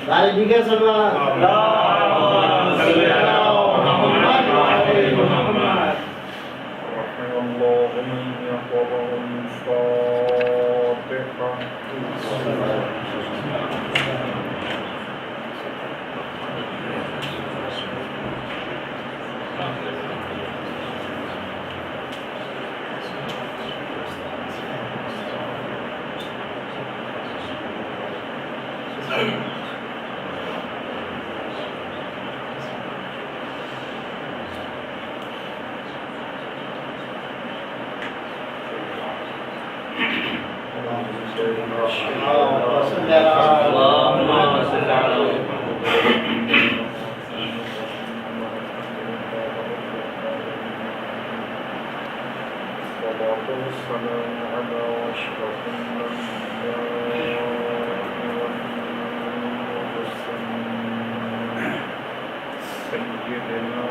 دارے جی کے سلوات اللهم صل على محمد وعلى آل محمد. رحم الله من يقرأ الفاتحة. اللهم صل على والصلاة والسلام على أشرف الأنبياء والمرسلين سيدنا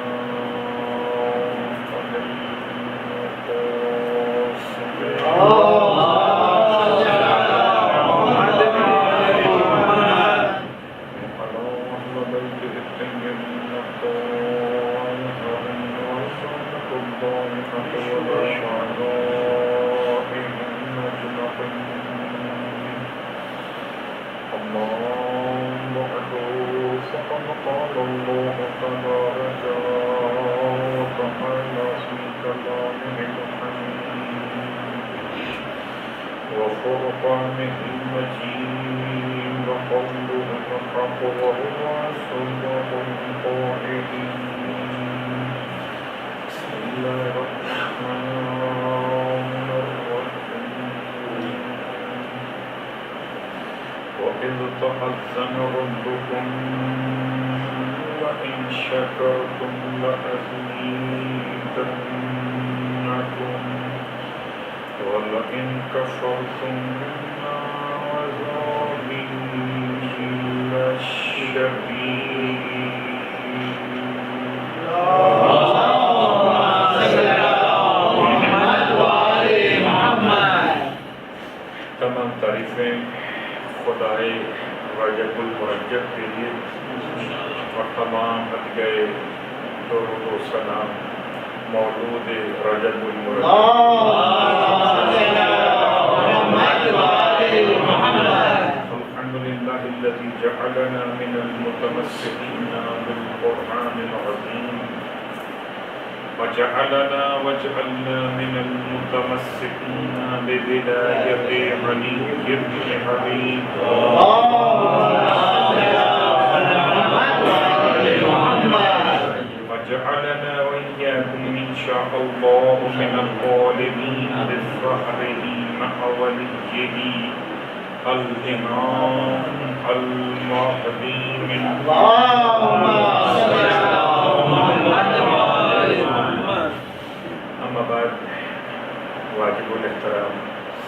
وفرقانه المجيد وقوله الحق وهو أصدق القائلين. بسم الله الرحمن الرحيم. وإذ تأذن ربكم لئن شكرتم لأزيدنكم ولئن كفرتم إن عذابي لشديد. اللهم صل على محمد وعلى آل محمد. تمام تعریفیں خدائے رجب المرجب کے لیے اور تمام ہدیے درود و سلام مولود رجب المرجب. الحمد لله الذي جعلنا من المتمسكين بالقرآن العظيم وجعلنا من المتمسكين بولاية علي بن حبيب. وجعلنا وإياكم إن شاء الله من الغالبين بفخره مع وليه الإمام المهدي من أما بعد واجب الاحترام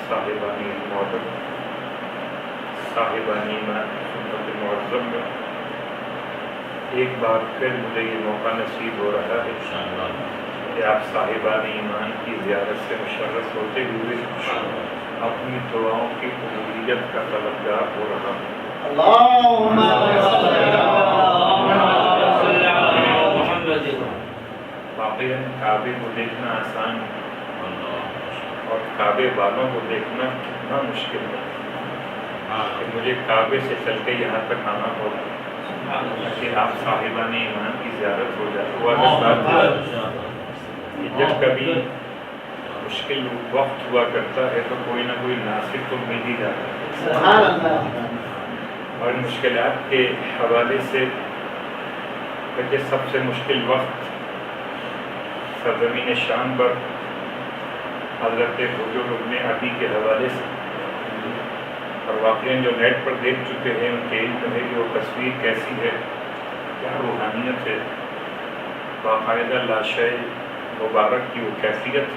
صاحبانی محبت صاحبانی سنت معظم میں ایک بار پھر مجھے یہ موقع نصیب ہو رہا ہے کہ آپ صاحبان ایمان کی زیارت سے مشرف ہوتے ہوئے اپنی دعاؤں کی قبولیت کا طلبگار ہو رہا ہوں. اللهم واقعاً کعبے کو دیکھنا آسان ہے اور کعبے والوں کو دیکھنا کتنا مشکل ہے کہ مجھے کعبے سے چل کے یہاں تک آنا ہوگا کہ آپ صاحبان ایمان کی زیارت ہو جائے. جب کبھی مشکل وقت ہوا کرتا ہے تو کوئی نہ کوئی ناصر تو مل ہی جاتا ہے. اور مشکلات کے حوالے سے کہ سب سے مشکل وقت سرزمین شام پر حضرت حجر ابن عدی کے حوالے سے اور واقعاً جو نیٹ پر دیکھ چکے ہیں ان کے علم ہے کہ وہ تصویر کیسی ہے, کیا روحانیت ہے, باقاعدہ لاشے مبارک کی وہ کیفیت,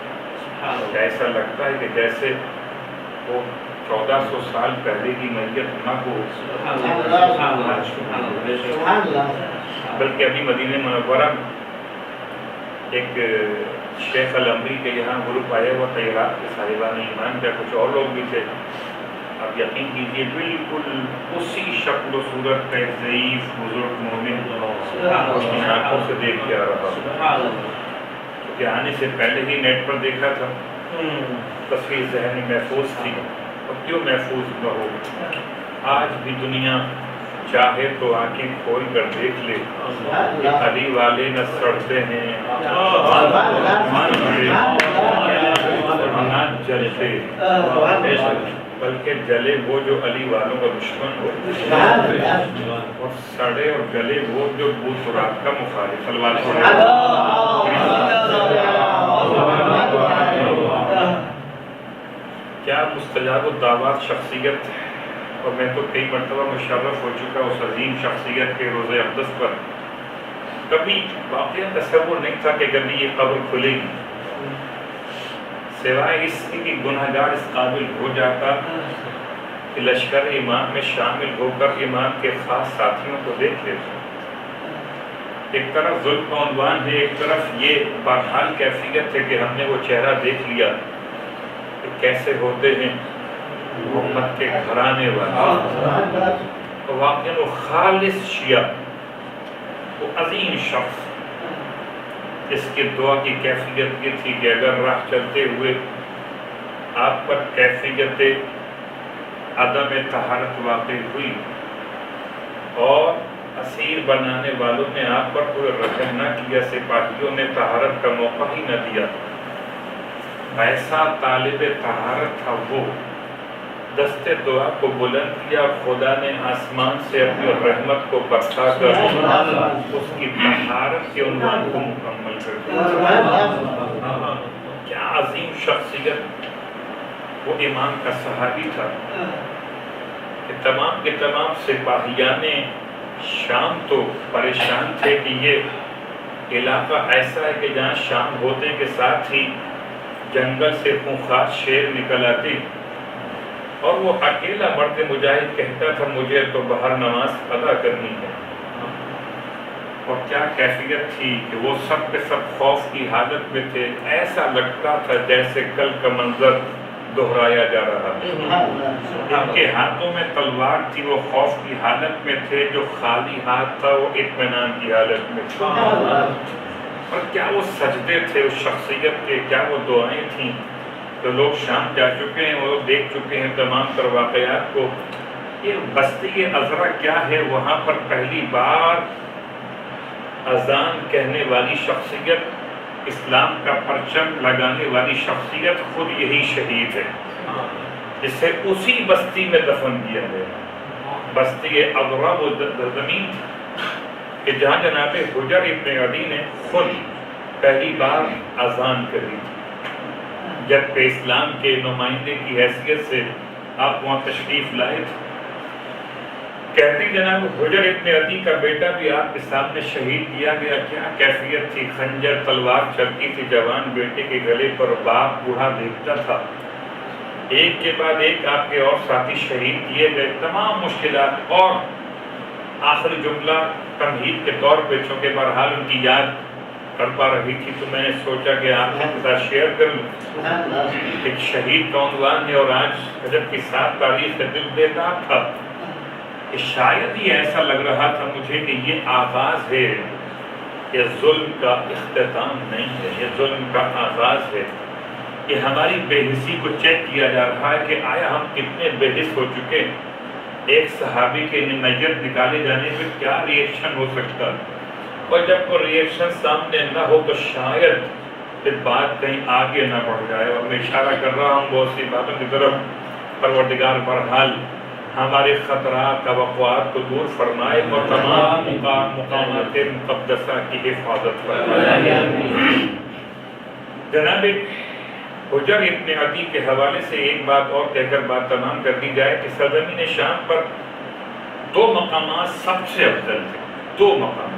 ایسا لگتا ہے کہ جیسے وہ 1400 سال پہلے کی میت نہ ہو, بلکہ ابھی مدینہ منورہ ایک شیخ الامری کے یہاں گروپ آیا ہوا تھا عراق کے صاحبان ایمان کا, کچھ اور لوگ بھی تھے. اب یقین کیجیے بالکل اسی شکل و صورت کا ایک ضعیف بزرگ مومن اپنی آنکھوں سے دیکھ کے آ رہا ہوں، کیونکہ آنے سے پہلے ہی نیٹ پر دیکھا تھا، تصویر ذہن میں محفوظ تھی، اور کیوں محفوظ نہ ہو، آج بھی دنیا چاہے تو آنکھیں کھول کر دیکھ لے کہ علی والے نہ سڑتے ہیں نہ جلتے، بلکہ جلے وہ جو علی والوں کا دشمن ہو، اور سڑے اور گلے وہ جو بو سرات کا مخالف۔ کیا مستجاب الدعوات شخصیت، اور میں تو کئی مرتبہ مشرف ہو چکا اس عظیم شخصیت کے روزہ اقدس پر، کبھی واقعہ تصور نہیں تھا کہ کبھی یہ قبر کھلے گی، سوائے اس کی گناہگار اس قابل ہو جاتا کہ لشکر امام میں شامل ہو کر امام کے خاص ساتھیوں کو دیکھ لیتا۔ ایک طرف ظلم کا عنوان ہے، ایک طرف یہ بہرحال کیفیت ہے کہ ہم نے وہ چہرہ دیکھ لیا کہ کیسے ہوتے ہیں محمد کے گھرانے والے، واقعاً وہ خالص شیعہ، وہ عظیم شخص جس کی دعا کی کیفیت یہ تھی کہ اگر راہ چلتے ہوئے آپ پر کیفیت عدم طہارت واقع ہوئی اور اسیر بنانے والوں نے آپ پر کوئی رحم نہ کیا، سپاہیوں نے طہارت کا موقع ہی نہ دیا، ایسا طالب طہارت تھا وہ، دستے دعا کو بلند کیا، خدا نے آسمان سے اپنی رحمت کو برسا کر اس کی طہارت کے عنوان کو مکمل کر دیا۔ کیا عظیم شخصیت وہ امام کا صحابی تھا کہ تمام کے تمام سپاہیان شام تو پریشان تھے کہ یہ علاقہ ایسا ہے کہ جہاں شام ہوتے کے ساتھ ہی جنگل سے خونخوار شیر نکل آتے، اور وہ اکیلا مرد مجاہد کہتا تھا مجھے تو باہر نماز ادا کرنی ہے، اور کیا کیفیت تھی کہ وہ سب کے سب خوف کی حالت میں تھے، ایسا لگتا تھا جیسے کل کا منظر دہرایا جا رہا تھا، ان کے ہاتھوں میں تلوار تھی، وہ خوف کی حالت میں تھے، جو خالی ہاتھ تھا وہ اطمینان کی حالت میں تھا، اور کیا وہ سجدے تھے اس شخصیت کے، کیا وہ دعائیں تھیں۔ تو لوگ شام جا چکے ہیں، وہ دیکھ چکے ہیں تمام تر واقعات کو، یہ بستی عذرا کیا ہے، وہاں پر پہلی بار اذان کہنے والی شخصیت، اسلام کا پرچم لگانے والی شخصیت خود یہی شہید ہے، جسے اسی بستی میں دفن کیا گیا۔ بستی عذرا وہ زمین کہ جہاں جناب حجر ابن عدی نے خود پہلی بار اذان کری، جب کہ اسلام کے نمائندے کی حیثیت سے آپ وہاں تشریف لائے تھے۔ کہتی جناب حجر ابن عدی کا بیٹا بھی آپ کے سامنے شہید کیا گیا، کیا کیفیت تھی، خنجر تلوار چلتی تھی جوان بیٹے کے گلے پر، باپ بوڑھا دیکھتا تھا، ایک کے بعد ایک آپ کے اور ساتھی شہید کیے گئے، تمام مشکلات، اور آخری جملہ تمہید کے طور پہ چونکہ بہرحال ان کی یاد کر پا رہی تھی تو میں نے سوچا کہ آپ کے ساتھ شیئر کر لوں۔ ایک شہید کا عنوان ہے، اور آج حجر کی 7 تاریخ دل بیدار تھا کہ شاید ہی ایسا لگ رہا تھا مجھے کہ یہ آغاز ہے، یہ ظلم کا اختتام نہیں ہے، یہ ظلم کا آغاز ہے، کہ ہماری بے حسی کو چیک کیا جا رہا ہے کہ آیا ہم کتنے بے حس ہو چکے، ایک صحابی کے نیت نکالے جانے میں کیا ریئیکشن ہو سکتا، اور جب وہ ریئیکشن سامنے نہ ہو تو شاید پھر بات کہیں آگے نہ بڑھ جائے۔ اور میں اشارہ کر رہا ہوں بہت سی باتوں کی طرف، پروردگار بہرحال ہمارے خطرات توقعات کو دور فرمائے اور تمام مقامات مقدسہ کی حفاظت فرمائے۔ جناب حجر ابن عدی کے حوالے سے ایک بات اور کہہ کر بات تمام کر دی جائے کہ سرزمین شام پر 2 مقامات سب سے افضل تھے، 2 مقامات۔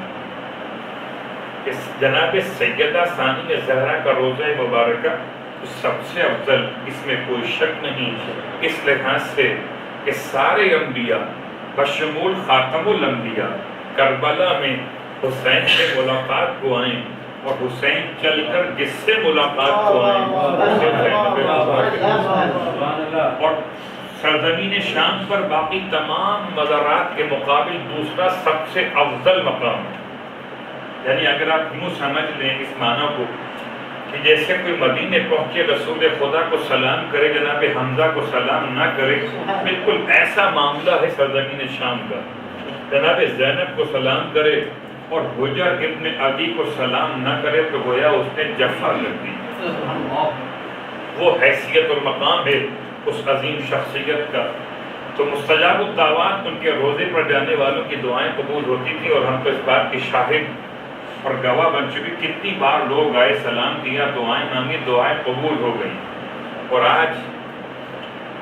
جناب سیدہ ثانی زہرا کا روضہ مبارکہ سب سے افضل، اس میں کوئی شک نہیں، اس لحاظ سے کہ سارے انبیاء بشمول خاتم الانبیاء کربلا میں حسین سے ملاقات کو آئیں، اور حسین چل کر جس سے ملاقات کو آئیں، اور سرزمین شام پر باقی تمام مزارات کے مقابل دوسرا سب سے افضل مقام ہے۔ یعنی اگر آپ یوں سمجھ لیں اس معنی کو کہ جیسے کوئی مدینے پہنچے رسول خدا کو سلام کرے جناب حمزہ کو سلام نہ کرے، بالکل ایسا معاملہ ہے سرزمین شام کا۔ جناب زینب کو سلام کرے اور حجر ابن عدی کو سلام نہ کرے تو گویا اس نے جفا کر دی۔ وہ حیثیت اور مقام ہے اس عظیم شخصیت کا۔ تو مستجاب الدعوات ان کے روزے پر جانے والوں کی دعائیں قبول ہوتی تھی، اور ہم تو اس بات کی شاہد اور گواہ بن چکی، کتنی بار لوگ آئے، سلام کیا، دعائیں مانگی، دعائیں قبول ہو گئی۔ اور آج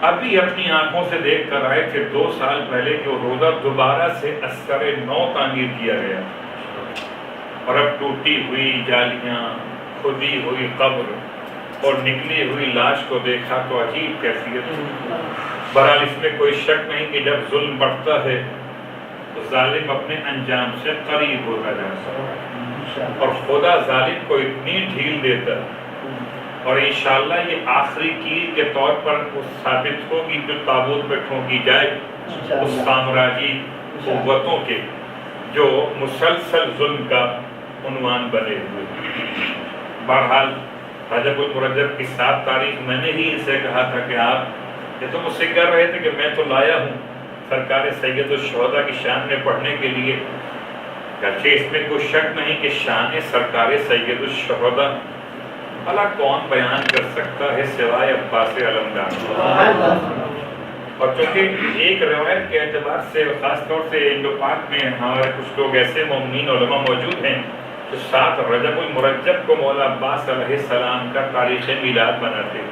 ابھی اپنی آنکھوں سے دیکھ کر آئے کہ 2 سال پہلے کہ وہ روزہ دوبارہ سے اثر نو تعمیر کیا گیا، اور اب ٹوٹی ہوئی جالیاں، کھدی ہوئی قبر اور نکلی ہوئی لاش کو دیکھا تو عجیب کیفیت۔ بہرحال اس میں کوئی شک نہیں کہ جب ظلم بڑھتا ہے تو ظالم اپنے انجام سے قریب ہوتا جاتا ہے، اور خدا ظالم کو اتنی ڈھیل دیتا اور انشاءاللہ یہ آخری کیل کے طور پر وہ ثابت ہوگی جو تابوت پہ ٹھونکی جائے اس سامراجی قوتوں کے جو مسلسل ظلم کا عنوان بنے ہوئے۔ بہرحال رجب المرجب کی 7 تاریخ میں نے ہی ان سے کہا تھا کہ آپ یہ تو مجھ سے کہہ رہے تھے کہ میں تو لایا ہوں سرکار سید الشہداء کی شان میں پڑھنے کے لیے، گرچہ اس میں کوئی شک نہیں کہ شان سرکار سید الشہداء بھلا کون بیان کر سکتا ہے سوائے عباس علمدار۔ اور چونکہ ایک روایت کے اعتبار سے خاص طور سے جو پاک میں ہمارے کچھ لوگ ایسے مومنین علماء موجود ہیں جو 7 رجب المرجب کو مولا عباس علیہ السلام کا تاریخ میلاد بناتے ہیں۔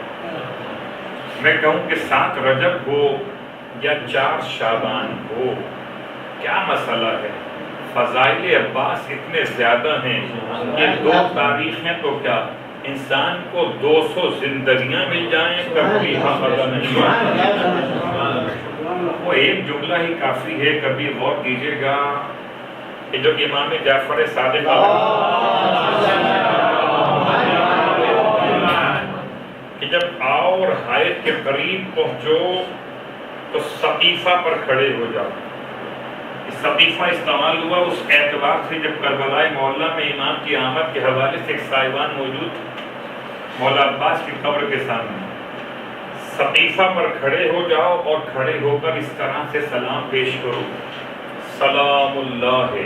میں کہوں کہ 7 رجب ہو یا 4 شعبان ہو، کیا مسئلہ ہے؟ فضائل عباس اتنے زیادہ ہیں، یہ 2 تاریخیں تو کیا انسان کو 200 زندگیاں مل جائیں کبھی حاصل نہیں ہوتا۔ وہ ایک جملہ ہی کافی ہے، کبھی غور کیجئے گا کہ جو امام جعفر صادق کہ جب آؤ اور حائط کے قریب پہنچو تو سقیفہ پر کھڑے ہو جاؤ۔ سقیفہ استعمال ہوا اس اعتبار سے جب کربلائے مولا میں امام کی آمد کے حوالے سے ایک سائبان موجود تھا مولا عباس کی قبر کے سامنے۔ سقیفہ پر کھڑے ہو جاؤ اور کھڑے ہو کر اس طرح سے سلام پیش کرو: سلام اللہ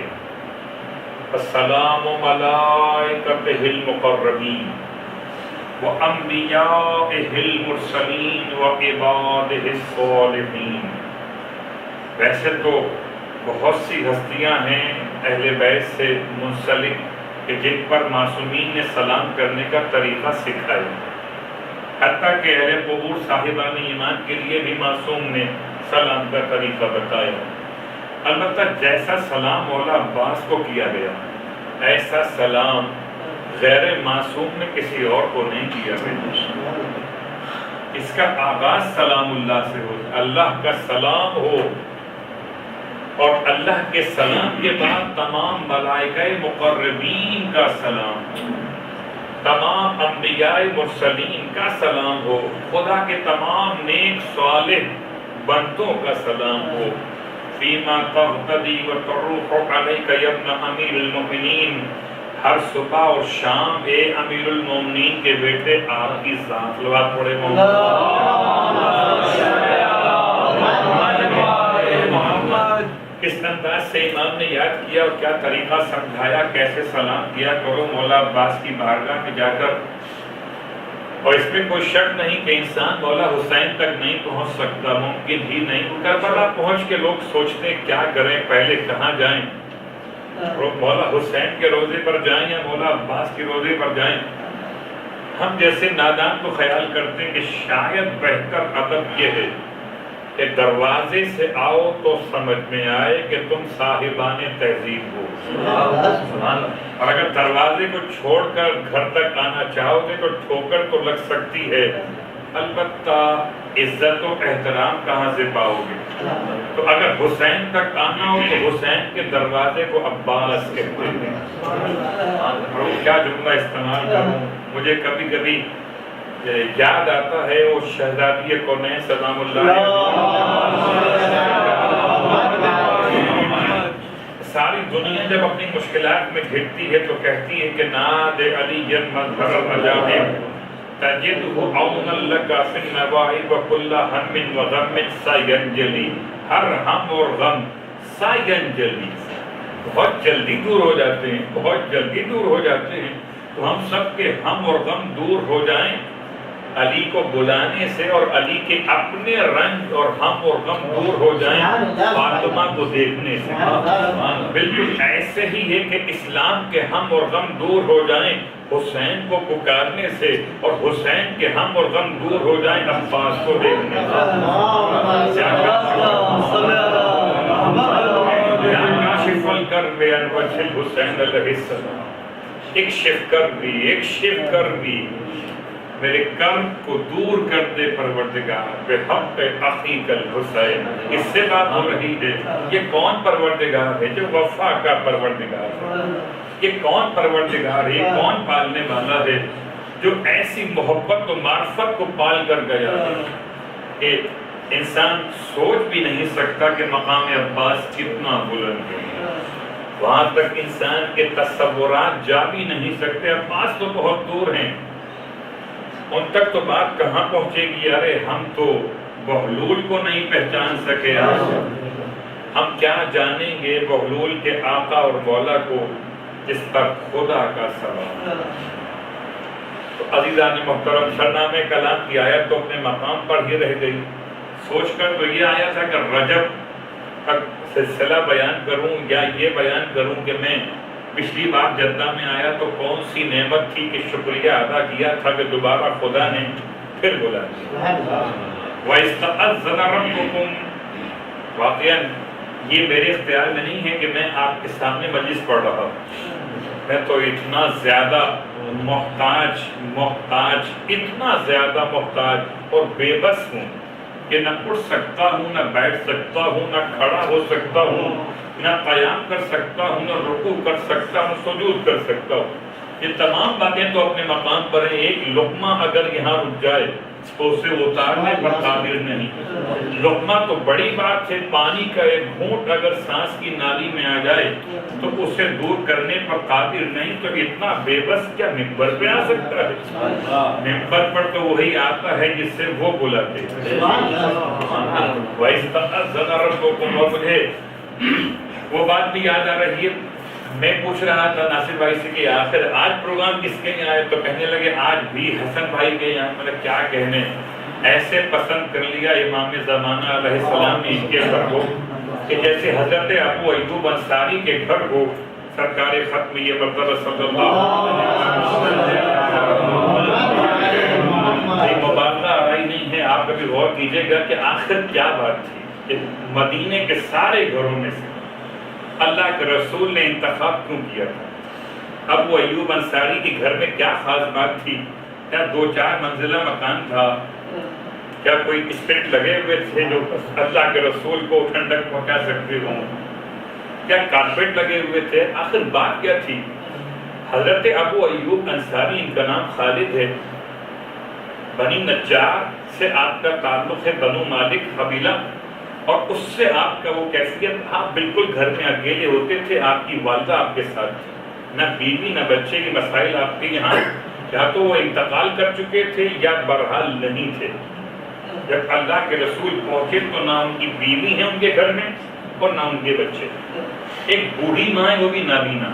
السلام ملائکتہ المقربین وانبیائہ المرسلین وعبادہ الصالحین۔ ویسے تو بہت سی ہستیاں ہیں اہل بیت سے منسلک کہ جن پر معصومین نے سلام کرنے کا طریقہ سکھایا، حتیٰ کہ اہل قبور صاحبان ایمان کے لیے بھی معصوم نے سلام کا طریقہ بتایا۔ البتہ جیسا سلام مولا عباس کو کیا گیا ایسا سلام غیر معصوم نے کسی اور کو نہیں کیا گیا۔ اس کا آغاز سلام اللہ سے ہو، اللہ کا سلام ہو، اور اللہ کے سلام کے بعد تمام ملائکہ مقربین کا سلام، تمام انبیاء مرسلین کا سلام ہو، خدا کے تمام نیک صالح بندوں کا سلام ہو۔ فیما تغتدی و تروح علیک یا ابن امیر المؤمنین، ہر صبح اور شام اے امیر المؤمنین کے بیٹے آپ کی ذات لوات پڑے کس انداز سے امام نے یاد کیا اور کیا طریقہ سمجھایا، کیسے سلام کیا کرو مولا عباس کی بارگاہ میں جا کر۔ اور اس میں کوئی شک نہیں کہ انسان مولا حسین تک نہیں پہنچ سکتا، ممکن ہی نہیں۔ کربلا پہنچ کے لوگ سوچتے کیا کریں، پہلے کہاں جائیں، مولا حسین کے روزے پر جائیں یا مولا عباس کے روزے پر جائیں۔ ہم جیسے نادان کو خیال کرتے ہیں کہ شاید بہتر ادب یہ ہے کہ دروازے سے آؤ تو سمجھ میں آئے کہ تم صاحبان تہذیب ہو، اور اگر دروازے کو چھوڑ کر گھر تک آنا چاہو گے تو ٹھوکر تو لگ سکتی ہے، البتہ عزت و احترام کہاں سے پاؤ گے؟ تو اگر حسین تک آنا ہو تو حسین کے دروازے کو عباس کہتے ہیں۔ اور کیا جملہ استعمال کروں، مجھے کبھی کبھی یاد آتا ہے وہ شہزادی کونین سلام اللہ ساری دنیا جب اپنی مشکلات میں گھرتی ہے تو کہتی ہے کہ ناد علی مظہر العجائب تجدہ عونا لکا فی النواحب وکل ہم وغم سینجلی، ہر ہم اور غم سینجلی، بہت جلدی دور ہو جاتے ہیں، بہت جلدی دور ہو جاتے ہیں۔ تو ہم سب کے ہم اور غم دور ہو جائیں علی کو بلانے سے، اور علی کے اپنے رنج اور ہم اور غم دور ہو جائیں فاطمہ کو دیکھنے سے۔ بالکل ایسے ہی ہے کہ اسلام کے ہم اور غم دور ہو جائیں حسین کو پکارنے سے، اور حسین کے ہم اور غم دور ہو جائیں عباس کو دیکھنے سے۔ یا کاشف الکرب عن وجہ الحسین علیہ السلام، اکشف کربی اکشف کربی، میرے کرب کو دور کر دے پروردگار بحق اخیک الحسین۔ اس سے بات ہو رہی ہے یہ کون پروردگار ہے؟ جو وفا کا پروردگار ہے۔ یہ کون پروردگار ہے؟ یہ کون پالنے والا ہے جو ایسی محبت و معرفت کو پال کر گیا ہے کہ انسان سوچ بھی نہیں سکتا کہ مقام عباس کتنا بلند ہے، وہاں تک انسان کے تصورات جا بھی نہیں سکتے۔ عباس تو بہت دور ہیں، ان تک تو بات کہاں پہنچے گی؟ ارے ہم تو بہلول کو نہیں پہچان سکے، ہم کیا جانیں گے بہلول کے آقا اور مولا کو جس پر خدا کا سوال۔ تو عزیزان محترم، سرنامہ کلام کی آیت تو اپنے مقام پر ہی رہ گئی۔ سوچ کر تو یہ آیا تھا کہ رجب تک سلسلہ بیان کروں یا یہ بیان کروں کہ میں پچھلی بار جدہ میں آیا تو کون سی نعمت تھی کہ شکریہ ادا کیا تھا کہ دوبارہ خدا نے پھر بلا دیا۔ وَإِسْتَأَذَّنَ رَبُّكُمْ، واقعاً یہ میرے اختیار میں نہیں ہے کہ میں آپ کے سامنے مجلس پڑھ رہا ہوں، میں تو اتنا زیادہ محتاج اتنا زیادہ محتاج اور بے بس ہوں کہ نہ اٹھ سکتا ہوں، نہ بیٹھ سکتا ہوں، نہ کھڑا ہو سکتا ہوں، نہ قیام کر سکتا ہوں، نہ رکوع کر سکتا ہوں، سجود کر سکتا ہوں۔ یہ تمام باتیں تو اپنے مقام پر ہیں، ایک لقمہ اگر یہاں رک جائے تو اسے اتارنے پر قادر نہیں۔ لقمہ تو بڑی بات ہے، پانی کا ایک گھونٹ اگر سانس کی نالی میں آ جائے تو اسے دور کرنے پر قادر نہیں، تو اتنا بے بس کیا ممبر پہ آ سکتا ہے؟ ممبر پر تو وہی آتا ہے جس سے وہ بلاتے ہیں۔ وَإِسْتَأَذَّنَ رَبُّكُمْ، اور مجھے وہ بات بھی یاد آ رہی ہے، میں پوچھ رہا تھا ناصر بھائی سے کہ آخر آج پروگرام کس کے یہاں آئے، تو کہنے لگے آج بھی حسن بھائی کے یہاں۔ مطلب کیا کہنے، ایسے پسند کر لیا امام زمانہ علیہ السلام نے ان کے گھر کو کہ جیسے حضرت ابو ایوب انصاری کے گھر کو سرکار ختم یہ مرتبہ صلی اللہ علیہ وسلم مبالغہ آرائی نہیں ہے۔ آپ کبھی غور کیجئے گا کہ آخر کیا بات تھی کہ مدینے کے سارے گھروں میں سے اللہ کے رسول نے انتخاب کیوں کیا تھا؟ ابو ایوب انصاری کے گھر میں کیا خاص بات تھی؟ کیا 2-4 منزلہ مکان تھا؟ کیا کوئی اسپرٹ لگے ہوئے تھے جو اللہ کے رسول کو ٹھنڈک پہنچا سکتے ہوں؟ کیا کارپیٹ لگے ہوئے تھے؟ آخر بات کیا تھی؟ حضرت ابو ایوب انصاری، ان کا نام خالد ہے، بنی نجار سے آپ کا تعلق ہے، بنو مالک قبیلہ، اور اس سے آپ کا وہ کیفیت، آپ بالکل گھر میں اکیلے ہوتے تھے، آپ کی والدہ آپ کے ساتھ تھی، نہ بیوی نہ بچے کے مسائل آپ کے یہاں، یا تو وہ انتقال کر چکے تھے یا برحال نہیں تھے۔ جب اللہ کے رسول پہنچے تو نہ ان کی بیوی ہے ان کے گھر میں اور نہ ان کے بچے، ایک بوڑھی ماں ہے وہ بھی نابینا،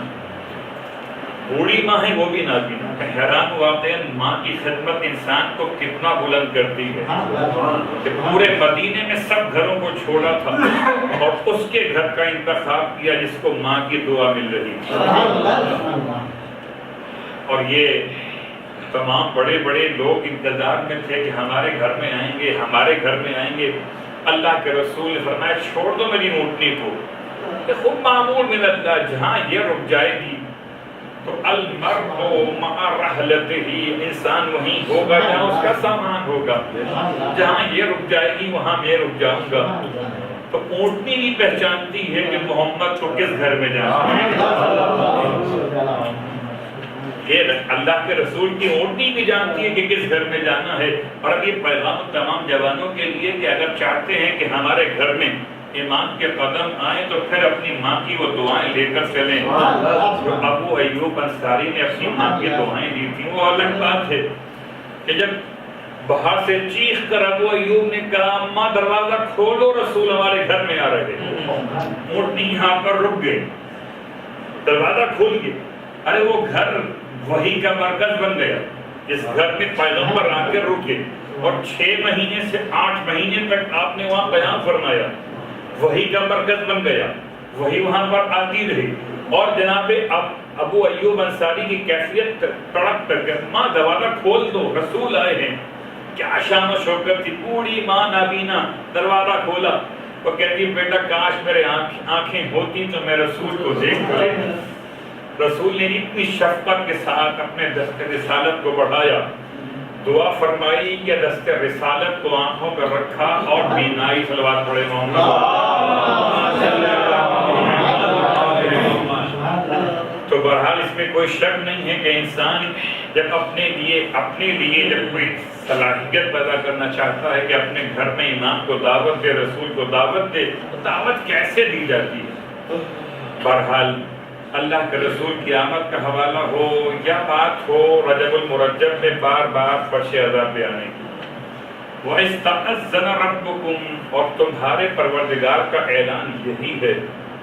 بوڑھی ماں ہے وہ بھی نابینا۔ حیران واقع ماں کی خدمت انسان کو کتنا بلند کرتی ہے کہ پورے مدینے میں سب گھروں کو چھوڑا تھا اور اس کے گھر کا انتخاب کیا جس کو ماں کی دعا مل رہی تھی۔ اور یہ تمام بڑے بڑے لوگ انتظار میں تھے کہ ہمارے گھر میں آئیں گے، ہمارے گھر میں آئیں گے۔ اللہ کے رسول نے فرمایا چھوڑ دو میری اونٹنی کو، کہ خود معمول من اللہ، جہاں یہ رک جائے گی تو المرء مع رحلتہ، انسان وہیں ہوگا جہاں اس کا سامان ہوگا، جہاں یہ رک جائے گی وہاں میں رک جاؤں گا۔ تو اونٹنی بھی پہچانتی ہے کہ محمد کو کس گھر میں جانا ہے۔ یہ اللہ کے رسول کی اونٹنی بھی جانتی ہے کہ کس گھر میں جانا ہے. اور اب یہ پیغام تمام جوانوں کے لیے کہ اگر چاہتے ہیں کہ ہمارے گھر میں ایمان کے قدم آئیں تو پھر اپنی ماں کی وہ دعائیں لے کر چلیں. جو ابو ایوب انصاری نے اپنی ماں کی دعائیں دی تھیں وہ الگ بات ہے کہ جب باہر سے چیخ کر ابو ایوب نے کہا اماں دروازہ کھولو رسول ہمارے گھر میں آ رہے ہیں، اونٹنی یہاں پر رک گئے، دروازہ کھول گئے. ارے وہ گھر وحی کا مرکز بن گیا جس گھر میں پیغمبر آ کر رکے اور 6 مہینے سے 8 مہینے تک آپ نے وہاں بیان فرمایا. وحی کا مرکز بن گیا، وہی وہاں پر آتی رہی. اور جناب ابو ایوب انصاری کی کیفیت تڑپ کر کے ماں دروازہ کھول دو رسول آئے ہیں. کیا شان و شوکت تھی. بوڑھی ماں نابینا دروازہ کھولا. وہ کہتی بیٹا کاش میرے آنکھیں ہوتی تو میں رسول کو دیکھ کر. رسول نے اتنی شفقت کے ساتھ اپنے دست رسالت کو بڑھایا، دعا فرمائی کہ دست رسالت کو آنکھوں پر رکھا اور بینائی. صلوات پڑھے تو بہرحال اس میں کوئی شک نہیں ہے کہ انسان جب اپنے لیے جب کوئی صلاحیت پیدا کرنا چاہتا ہے کہ اپنے گھر میں امام کو دعوت دے، رسول کو دعوت دے، تو دعوت کیسے دی جاتی ہے. بہرحال اللہ کے رسول کی آمد کا حوالہ ہو یا بات ہو رجب المرجب میں بار بار فرش عذاب پہ آنے کی. وَإِسْتَأَذَّنَ رَبُّكُمْ، اور تمہارے پروردگار کا اعلان یہی ہے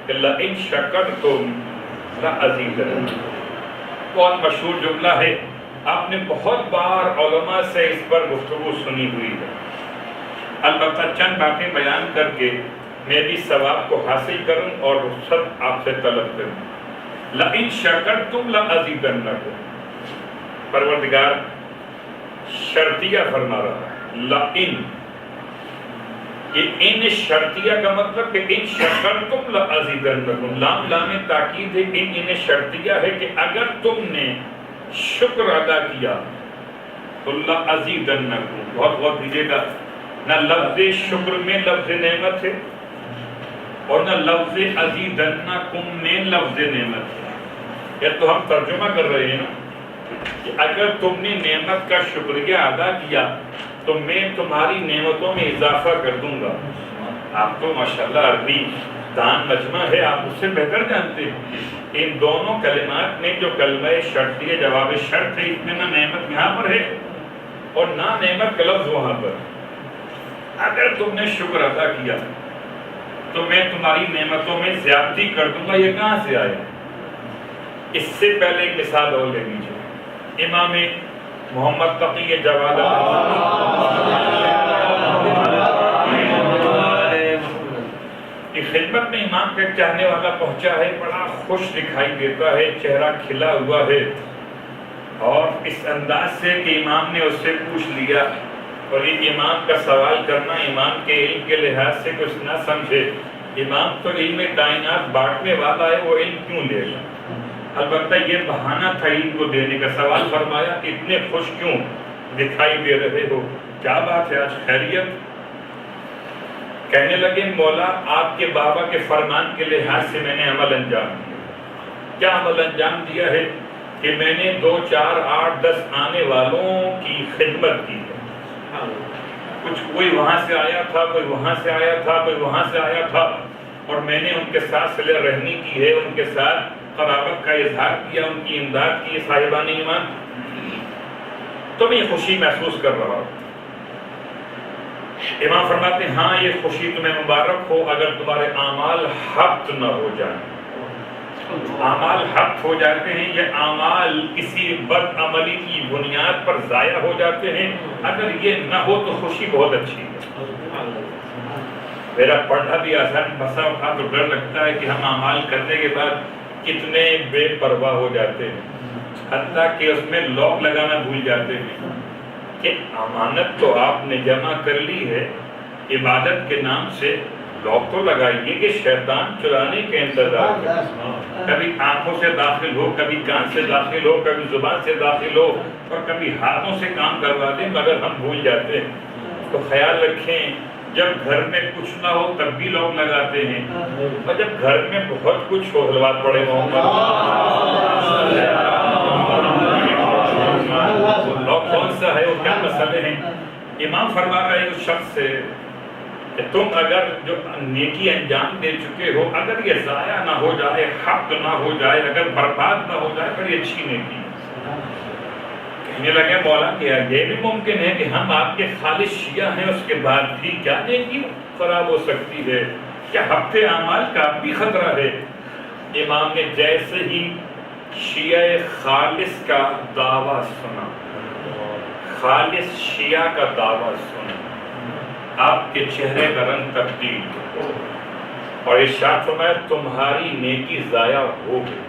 کہ لَإِن شَكَرْتُمْ لَأَزِيدَنَّكُمْ. بہت مشہور جملہ ہے، آپ نے بہت بار علماء سے اس پر گفتگو سنی ہوئی ہے. البتہ چند باتیں بیان کر کے میں بھی ثواب کو حاصل کروں اور رخصت آپ سے طلب کروں. لَإِن شَكَرْتُمْ لَأَزِيدَنَّكُمْ، پروردگار شرطیہ فرما رہا ہے. لَإِن، یہ ان شرطیہ کا مطلب کہ ان شکرتم لَأَزِيدَنَّكُمْ، لام تاکید ہے. ان شرطیہ ہے کہ اگر تم نے شکر ادا کیا تو لَأَزِيدَنَّكُمْ. بہت دیجیے گا، نہ لفظ شکر میں لفظ نعمت ہے اور نہ لفظ ازیدنکم میں لفظ نعمت ہے. یہ تو ہم ترجمہ کر رہے ہیں نا کہ اگر تم نے نعمت کا شکریہ ادا کیا تو میں تمہاری نعمتوں میں اضافہ کر دوں گا. آپ تو ماشاءاللہ عربی دان مجمع ہے، آپ اس سے بہتر جانتے ہیں. ان دونوں کلمات میں جو کلمہ شرط ہے، جواب شرط ہے، اس میں نہ نعمت یہاں پر ہے اور نہ نعمت کا لفظ وہاں پر. اگر تم نے شکر ادا کیا تو میں تمہاری نعمتوں میں زیادتی کر دوں گا. یہ کہاں سے آیا؟ اس سے پہلے ایک مثال اور لے لیجیے. امام محمد تقی جواد کی خدمت میں امام کا چاہنے والا پہنچا ہے، بڑا خوش دکھائی دیتا ہے، چہرہ کھلا ہوا ہے، اور اس انداز سے کہ امام نے اس سے پوچھ لیا. اور یہ امام کا سوال کرنا امام کے علم کے لحاظ سے کچھ نہ سمجھے. امام تو علم کائنات بانٹنے والا ہے، وہ علم کیوں لے گا؟ البتہ یہ بہانہ تھا علم کو دینے کا. سوال فرمایا اتنے خوش کیوں دکھائی دے رہے ہو، کیا بات ہے، آج خیریت؟ کہنے لگے مولا آپ کے بابا کے فرمان کے لحاظ سے میں نے عمل انجام دیا. کیا عمل انجام دیا ہے؟ کہ میں نے 2 4 8 10 آنے والوں کی خدمت کی ہے. کچھ کوئی وہاں سے آیا تھا، کوئی وہاں سے آیا تھا، کوئی وہاں سے آیا تھا، اور میں نے ان کے ساتھ صلہ رحمی کی ہے، ان کے ساتھ قرابت کا اظہار کیا، ان کی امداد کی. صاحبان ایمان، تو میں یہ خوشی محسوس کر رہا ہوں. امام فرماتے ہیں ہاں یہ خوشی تمہیں مبارک ہو اگر تمہارے اعمال حبط نہ ہو جائیں. اعمال حبط ہو جاتے ہیں، یہ اعمال کسی بد عملی کی بنیاد پر ضائع ہو جاتے ہیں. اگر یہ نہ ہو تو خوشی بہت اچھی ہے. میرا پڑھنا بھی آسان بسا تھا تو ڈر لگتا ہے کہ ہم اعمال کرنے کے بعد کتنے بے پرواہ ہو جاتے ہیں، حتیٰ کہ اس میں لاک لگانا بھول جاتے ہیں. کہ امانت تو آپ نے جمع کر لی ہے، عبادت کے نام سے لاک تو لگائیے کہ شیطان چرانے کے انتظار کرے. کبھی آنکھوں سے داخل ہو، کبھی کان سے داخل ہو، کبھی زبان سے داخل ہو، اور کبھی ہاتھوں سے کام کروا دیں مگر ہم بھول جاتے ہیں. تو خیال رکھیں جب گھر میں کچھ نہ ہو تب بھی لوگ لگاتے ہیں، اور جب گھر میں بہت کچھ ہو، صلوات پڑھے محمد کون سا ہے اور کیا مسئلے ہیں؟ امام فرما رہے ہیں اس شخص سے کہ تم اگر جو نیکی انجام دے چکے ہو، اگر یہ ضائع نہ ہو جائے، حق نہ ہو جائے، اگر برباد نہ ہو جائے، بڑی اچھی نیکی ہے۔ کہنے لگے مولا کیا یہ بھی ممکن ہے کہ ہم آپ کے خالص شیعہ ہیں، اس کے بعد بھی کیا نیکی خراب ہو سکتی ہے؟ کیا ہفتے اعمال کا بھی خطرہ ہے؟ امام نے جیسے ہی شیعہ خالص کا دعویٰ سنا، خالص شیعہ کا دعویٰ سنا، آپ کے چہرے کا رنگ تبدیل ہو اور ارشاد فرمایا تمہاری نیکی ضائع ہو گئی،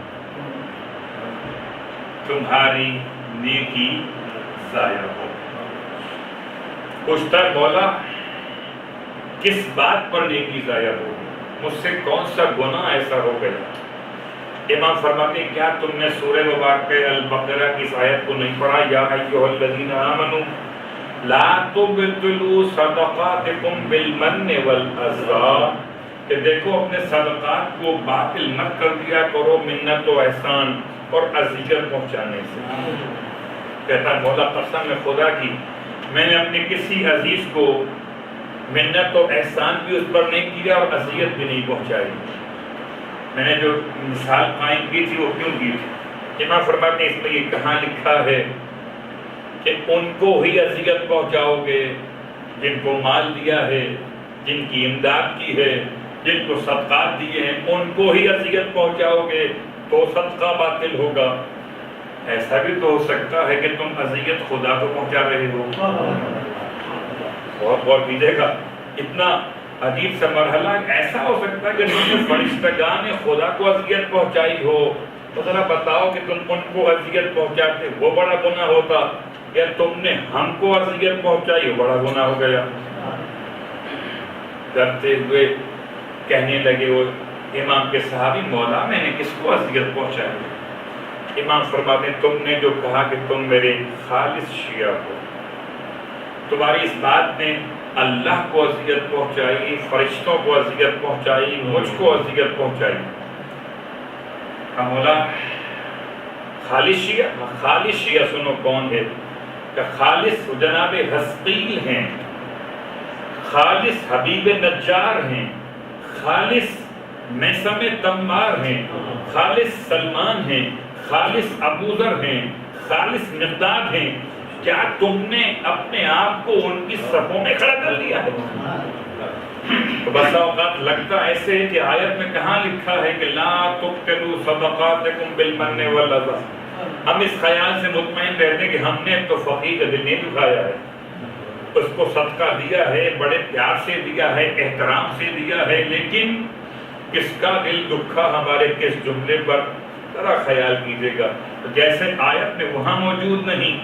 تمہاری نیکی ضائع ہو گئی۔ پوچھتا ہے مولا کس بات پر نیکی ضائع ہو گئی؟ مجھ سے کون سا گناہ ایسا ہو گیا؟ امام فرماتے ہیں کیا تم نے سورہ مبارکہ البقرہ کی اس آیت کو نہیں پڑھا؟ یا ایھا الذین آمنوا لا تبطلوا صدقاتکم بالمن والعذا، کہ دیکھو اپنے صدقات کو باطل مت کر دیا کرو منت و احسان اور اذیت پہنچانے سے۔ کہتا ہے مولا قسم میں خدا کی میں نے اپنے کسی عزیز کو منت و احسان بھی اس پر نہیں کیا اور اذیت بھی نہیں پہنچائی۔ میں نے جو مثال قائم کی تھی وہ کیوں کی تھی؟ امام فرماتے ہیں اس میں یہ کہاں لکھا ہے کہ ان کو ہی اذیت پہنچاؤ گے جن کو مال دیا ہے، جن کی امداد کی ہے، جن کو صدقات دیے ہیں، ان کو ہی اذیت پہنچاؤ گے تو صدقہ باطل ہوگا۔ ایسا بھی تو ہو سکتا ہے کہ تم اذیت خدا کو پہنچا رہے ہو۔ بہت غور کیجیے گا، اتنا عجیب سا مرحلہ ایسا ہو سکتا ہے کہ تم نے فرشتگان خدا کو اذیت پہنچائی ہو، تو ذرا بتاؤ کہ تم ان کو اذیت پہنچاتے وہ بڑا گناہ ہوتا یا تم نے ہم کو اذیت پہنچائی وہ بڑا گناہ ہو گیا؟ ڈرتے ہوئے کہنے لگے وہ امام کے صحابی مولا میں نے کس کو اذیت پہنچائی؟ امام فرماتے ہیں تم نے جو کہا کہ تم میرے خالص شیعہ ہو، تمہاری اس بات نے اللہ کو اذیت پہنچائی، فرشتوں کو اذیت پہنچائی، مجھ کو اذیت پہنچائی۔ مولا خالص شیعہ؟ خالص شیعہ سنو کون ہے؟ کہ خالص جناب حزقیل ہیں، خالص حبیب نجار ہیں، خالص میثم تمار ہیں، خالص سلمان ہیں، خالص ابو ذر ہیں، خالص مقداد ہیں۔ کیا تم نے اپنے آپ کو ان کی صفوں میں کھڑا کر دیا ہے؟ تو بسا اوقات لگتا ایسے ہے کہ آیت میں کہاں لکھا ہے کہ لا تبطلوا صدقاتکم بالمن والعذا۔ ہم اس خیال سے مطمئن رہتے ہیں کہ ہم نے تو فقیر کا دل نہیں دکھایا ہے، اس کو صدقہ دیا ہے، بڑے پیار سے دیا ہے، احترام سے دیا ہے، لیکن کس کا دل دکھا ہمارے کس جملے پر؟ ذرا خیال کیجیے گا۔ جیسے آیت میں وہاں موجود نہیں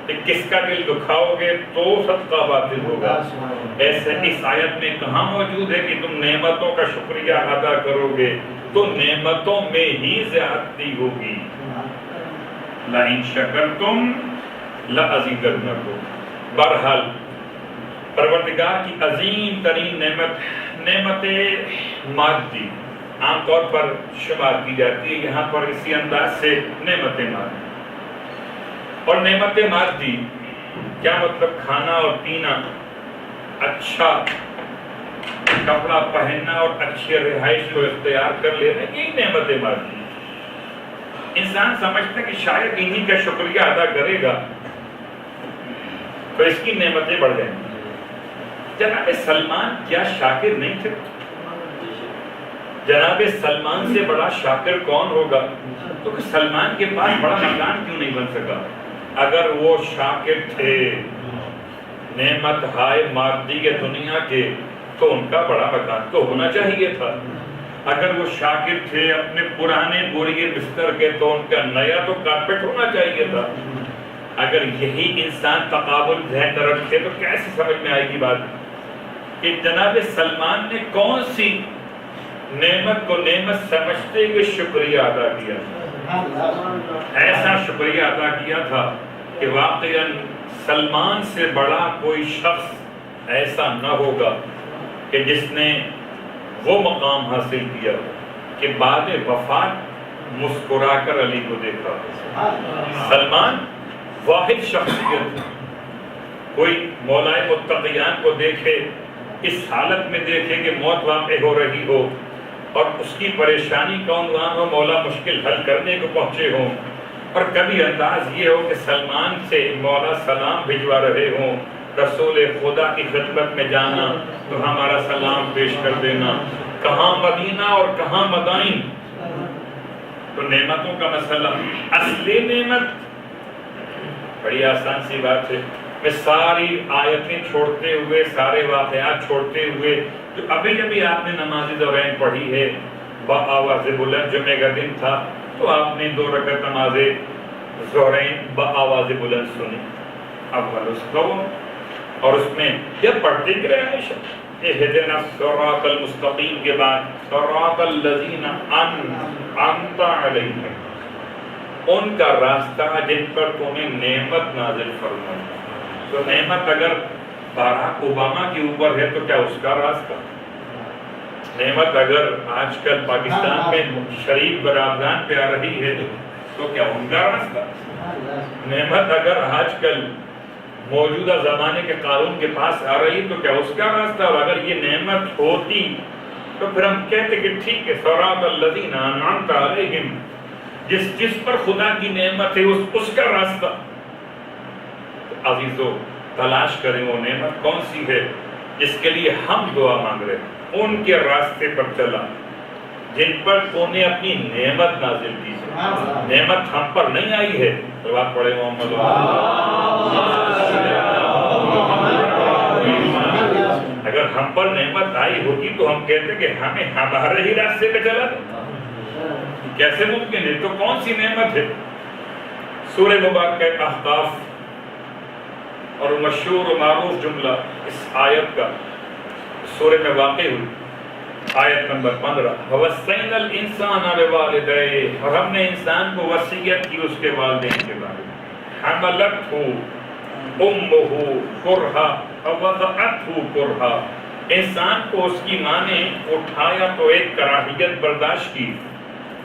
کہ کس کا دل دکھاؤ گے تو صدقہ باطل ہوگا، ایسے اس آیت میں کہاں موجود ہے کہ تم نعمتوں کا شکریہ ادا کرو گے تو نعمتوں میں ہی زیادتی ہوگی۔ لَإِن شَكَرْتُمْ لَأَزِيدَنَّكُمْ۔ بہرحال پروردگار کی عظیم ترین نعمت مادی عام طور پر شمار کی جاتی ہے، یہاں پر اسی انداز سے نعمت مادی۔ اور نعمت مادی کیا مطلب؟ کھانا اور پینا، اچھا کپڑا پہننا اور اچھی رہائش کو اختیار کر لینا، یہی نعمت مادی۔ انسان سمجھتا ہے کہ شاید انہی کا شکریہ ادا کرے گا تو اس کی نعمتیں بڑھ جائیں گی۔ جناب سلمان کیا شاکر نہیں تھے؟ جناب سلمان سے بڑا شاکر کون ہوگا؟ تو کہ سلمان کے پاس بڑا مکان کیوں نہیں بن سکا؟ اگر وہ شاکر تھے نعمت ہائے مادی کے دنیا کے تو ان کا بڑا مکان تو ہونا چاہیے تھا۔ اگر وہ شاکر تھے اپنے پرانے بوریے بستر کے تو ان کا نیا تو کارپیٹ ہونا چاہیے تھا۔ اگر یہی انسان تقابل ذہن رکھے تو کیسے سمجھ میں آئے گی بات کہ جناب سلمان نے کون سی نعمت کو نعمت سمجھتے ہوئے شکریہ ادا کیا؟ ایسا شکریہ ادا کیا تھا کہ واقعاً سلمان سے بڑا کوئی شخص ایسا نہ ہوگا کہ جس نے وہ مقام حاصل کیا کہ بعد وفات مسکرا کر علی کو دیکھا۔ سلمان واحد شخصیت. کوئی مولائے متقیان کو دیکھے اس حالت میں دیکھے کہ موت واقع ہو رہی ہو اور اس کی پریشانی کا عنوان ہو مولا مشکل حل کرنے کو پہنچے ہوں، اور کبھی انداز یہ ہو کہ سلمان سے مولا سلام بھجوا رہے ہوں، رسول خدا کی خدمت میں جانا تو ہمارا سلام پیش کر دینا. کہاں مدینہ اور کہاں مدائن. تو نعمتوں کا مسئلہ، اصلی نعمت بڑی آسان سی بات ہے. میں ساری آیتیں چھوڑتے ہوئے، سارے واقعات چھوڑتے ہوئے، جو ابھی جبھی آپ نے نماز دورین پڑھی ہے بآواز بلند، جمعہ کا دن تھا تو آپ نے 2 رکعت نماز ظہرین بآواز بلند سنی. اول اس کو اور اس میں یہ پڑھتے کہ عائشہ اہدنا الصراط المستقیم کے بعد صراط الذین انعمت علیہم، ان کا راستہ جن پر تو نے نعمت نازل فرمائی. تو نعمت اگر باراک اوباما کے اوپر ہے تو کیا اس کا راستہ؟ نعمت اگر آج کل پاکستان میں شریف برادران پہ آ رہی ہے تو کیا ان کا راستہ؟ نعمت اگر آج کل موجودہ زمانے کے قانون کے پاس آ رہی تو کیا اس کا راستہ؟ اور اگر یہ نعمت ہوتی تو پھر ہم کہتے کہ ٹھیک ہے صراط الذین انعمت علیہم، جس پر خدا کی نعمت ہے اس کا راستہ. عزیزو تلاش کریں وہ نعمت کون سی ہے جس کے لیے ہم دعا مانگ رہے ہیں. ان کے راستے پر چلا جن پر تو نے اپنی نعمت نازل کی. نعمت ہم پر نہیں آئی ہے. بات پڑھے محمد. اگر ہم پر نعمت آئی ہوتی تو ہم کہتے کہ ہمیں ہمارے ہی راستے پہ چلا. کیسے ممکن ہے؟ تو کون سی نعمت ہے؟ سورہ مبارکہ احقاف اور مشہور و معروف جملہ اس آیت کا سورہ میں واقع ہوئی. آیت نمبر 15 وَوَصَّيْنَا الْإِنسَانَ بِوَالِدَيْهِ، اور ہم نے انسان کو وصیت کی اس کے والدین کے بارے میں. حَمَلَتْهُ أُمُّهُ كُرْهًا وَوَضَعَتْهُ كُرْهًا، انسان کو اس کی ماں نے اٹھایا تو ایک کراہیت برداشت کی،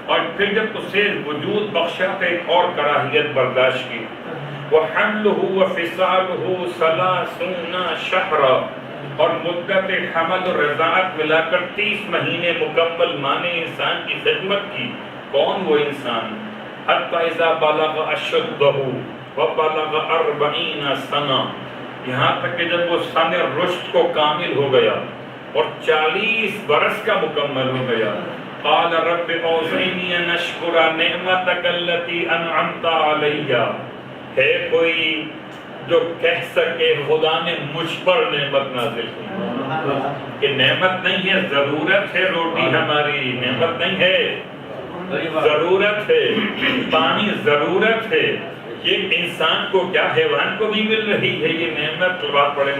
اور پھر جب اسے وجود بخشا تو ایک اور کراہیت برداشت کی. وَحَمْلُهُ وَفِصَالُهُ 30 شَهْرًا، اور مدت حمل اور رضاعت ملا کر 30 مہینے مکمل ماں نے انسان کی خدمت کی. کون وہ انسان؟ حَتَّى إِذَا بَلَغَ أَشُدَّهُ وَبَلَغَ 40 سَنَةً، یہاں تک کہ جب وہ سن رشد کو کامل ہو گیا اور 40 برس کا مکمل ہو گیا. قال رب اوزعنی ان اشکر نعمتک التی انعمت علی، ہے کوئی جو کہہ سکے خدا نے مجھ پر نعمت نازل کی؟ کہ نعمت نہیں ہے، ضرورت ہے. روٹی ہماری نعمت نہیں ہے، ضرورت ہے. پانی ضرورت ہے. یہ انسان کو کیا حیوان کو بھی مل رہی ہے یہ نعمت. بات پڑھے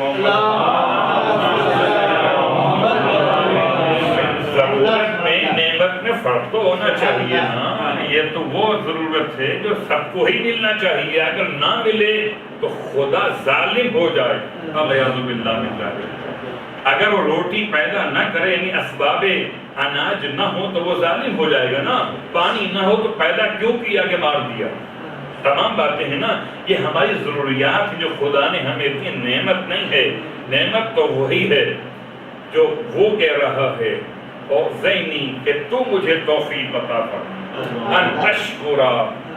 ضرورت میں نعمت میں فرق تو ہونا چاہیے نا. یہ تو وہ ضرورت ہے جو سب کو ہی ملنا چاہیے. اگر نہ ملے تو خدا ظالم ہو جائے. الیاذ باللہ من ذالک. اگر وہ روٹی پیدا نہ کرے یعنی اسباب اناج نہ ہو تو وہ ظالم ہو جائے گا نا. پانی نہ ہو تو پیدا کیوں کیا کہ مار دیا. تمام باتیں ہیں نا. یہ ہماری ضروریات جو خدا نے ہمیں دی. نعمت نہیں ہے. نعمت تو وہی ہے جو وہ کہہ رہا ہے اور زینی کہ تو مجھے توفیق عطا فرما ان اشکر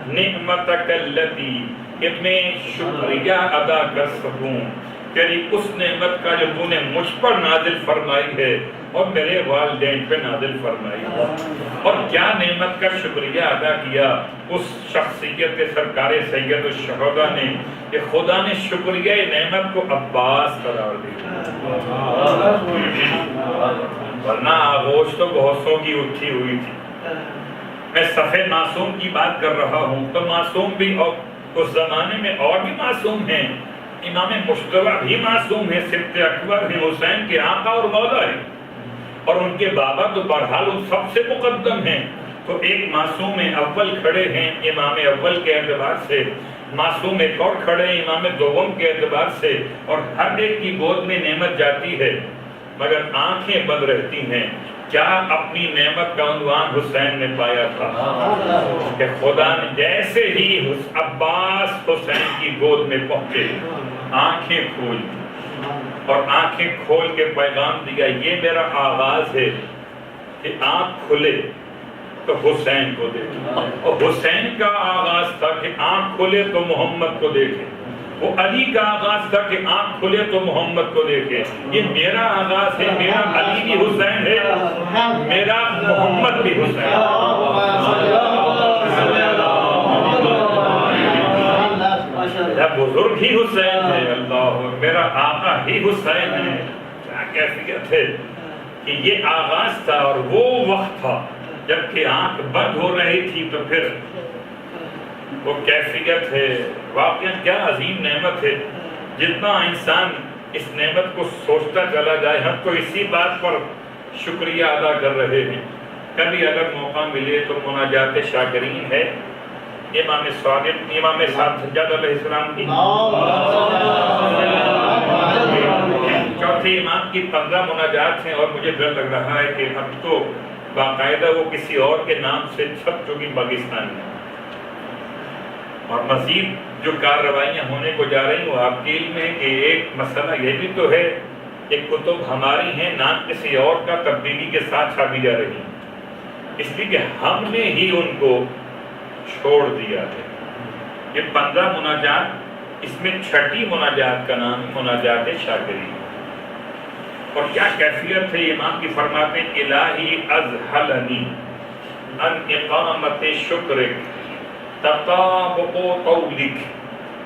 نعمتک التی، کہ میں شکریہ ادا کر سکوں تیری اس نعمت کا جو تو نے مجھ پر نازل فرمائی ہے اور میرے والدین پہ نازل فرمائی ہے. اور کیا نعمت کا شکریہ ادا کیا اس شخصیت سرکار سید الشہداء نے کہ خدا نے شکریہ نعمت کو عباس قرار دیا. ورنہ آغوش تو بہتوں کی اٹھی ہوئی تھی. میں صفحہ معصوم کی بات کر رہا ہوں تو معصوم بھی اور اس زمانے میں اور بھی معصوم ہیں. امام مجتبی بھی معصوم ہیں. سبط اکبر بھی حسین کے آقا اور مولا ہیں اور ان کے بابا تو بہرحال ان سب سے مقدم ہیں. تو ایک معصوم اول کھڑے ہیں امام اول کے اعتبار سے، معصوم ایک اور کھڑے ہیں امام دوم کے اعتبار سے، اور ہر ایک کی گود میں نعمت جاتی ہے مگر آنکھیں بند رہتی ہیں. کیا اپنی نعمت کا عنوان حسین نے پایا تھا کہ خدا نے جیسے ہی عباس حسین کی گود میں پہنچے آنکھیں کھول اور آنکھیں کھول کے پیغام دیا یہ میرا آغاز ہے کہ آنکھ کھلے تو حسین کو دیکھے، اور حسین کا آغاز تھا کہ آنکھ کھلے تو محمد کو دیکھے، وہ علی کا آغاز تھا کہ آنکھ کھلے تو محمد کو دیکھے۔ یہ میرا آغاز ہے، میرا علی بھی حسین ہے، میرا محمد بھی حسین ہے۔ میرا بزرگ ہی حسین ہے، اللہ میرا آقا ہی حسین ہے۔ کیا کیفیت ہے کہ یہ آغاز تھا اور وہ وقت تھا جبکہ آنکھ بند ہو رہی تھی، تو پھر وہ کیفیت ہے۔ واقعا کیا عظیم نعمت ہے، جتنا انسان اس نعمت کو سوچتا چلا جائے۔ ہم تو اسی بات پر شکریہ ادا کر رہے ہیں۔ کبھی اگر موقع ملے تو مناجات شاکرین ہے، امام صادق امام سجاد علیہ السلام کی چوتھے امام کی 15 مناجات ہیں، اور مجھے ڈر لگ رہا ہے کہ اب تو باقاعدہ وہ کسی اور کے نام سے چھپ چکی پاکستان میں، اور مزید جو کارروائیاں ہونے کو جا رہی ہیں وہ آپ کے علم ہے کہ ایک مسئلہ یہ بھی تو ہے کہ کتب ہماری ہیں، نام کسی اور کا تبدیلی کے ساتھ چھاپی جا رہی ہیں، اس لیے کہ ہم نے ہی ان کو چھوڑ دیا ہے۔ یہ 15 مناجات، اس میں چھٹی مناجات کا نام مناجات شاکرین، اور کیا کیفیت ہے۔ امام کی فرماتے ہیں الہی ازہلنی ان اقامت شکرک تطابق قولک،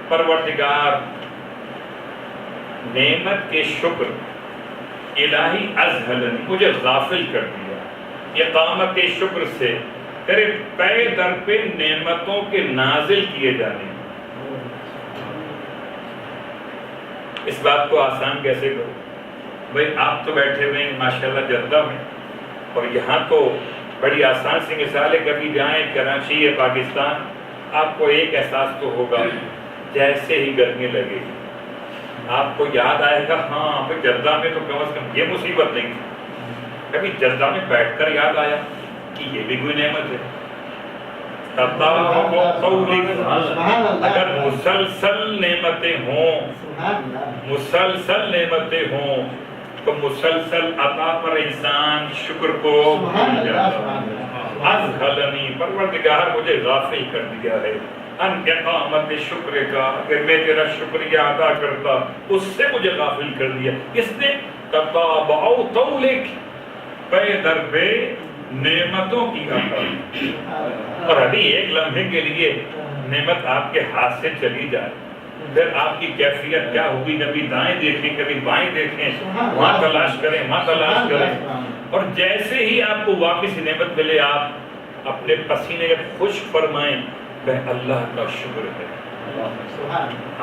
پروردگار نعمت کے شکر، الہی ازہلنی مجھے غافل کر دیا اقامت شکر سے، تیرے پے در پہ نعمتوں کے نازل کیے جانے۔ اس بات کو آسان کیسے کرو بھئی، آپ تو بیٹھے ہوئے ہیں ماشاءاللہ جدہ میں، اور یہاں تو بڑی آسان سی مثال ہے، کبھی جائیں کراچی یا پاکستان، آپ کو ایک احساس تو ہوگا جیسے ہی گرمی لگے آپ کو یاد آئے گا ہاں بھئی جدہ میں تو کم از کم یہ مصیبت نہیں تھی۔ کبھی جدہ میں بیٹھ کر یاد آیا کہ یہ بھی کوئی نعمت ہے۔ اگر مسلسل نعمتیں ہوں، مسلسل نعمتیں ہوں تو مسلسل عطا پر انسان شکر کو بھول جاتا ہے۔ ازہلنی پروردگار مجھے غافل کر دیا ہے، ان اقامت شکر کا، اگر میں تیرا شکریہ ادا کرتا اس سے مجھے غافل کر دیا۔ اس نے تطابع طولک، پے در پہ نعمتوں کی عطا، اور ابھی ایک لمحے کے لیے نعمت آپ کے ہاتھ سے چلی جائے، پھر آپ کی کیفیت کیا ہوگی؟ کبھی دائیں دیکھیں کبھی بائیں دیکھیں، وہاں تلاش کریں وہاں تلاش کریں، اور جیسے ہی آپ کو واپس نعمت ملے آپ اپنے پسینے خشک فرمائیں کہ اللہ کا شکر ہے۔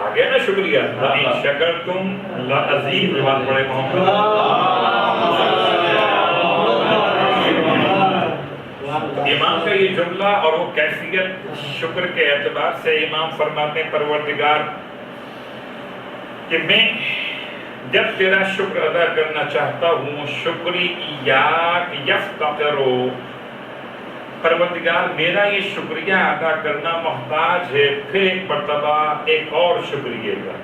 آگے نا شکریہ، لَئِن شَكَرْتُمْ لَأَزِيدَنَّكُمْ پڑھے محمد۔ امام کا یہ جملہ اور وہ کیفیت شکر کے اعتبار سے امام فرماتے ہیں پروردگار کہ میں جب تیرا شکر ادا کرنا چاہتا ہوں، شکری ایاک یفتقرو، پروردگار میرا یہ شکریہ ادا کرنا محتاج ہے پھر ایک مرتبہ ایک اور شکریہ کا۔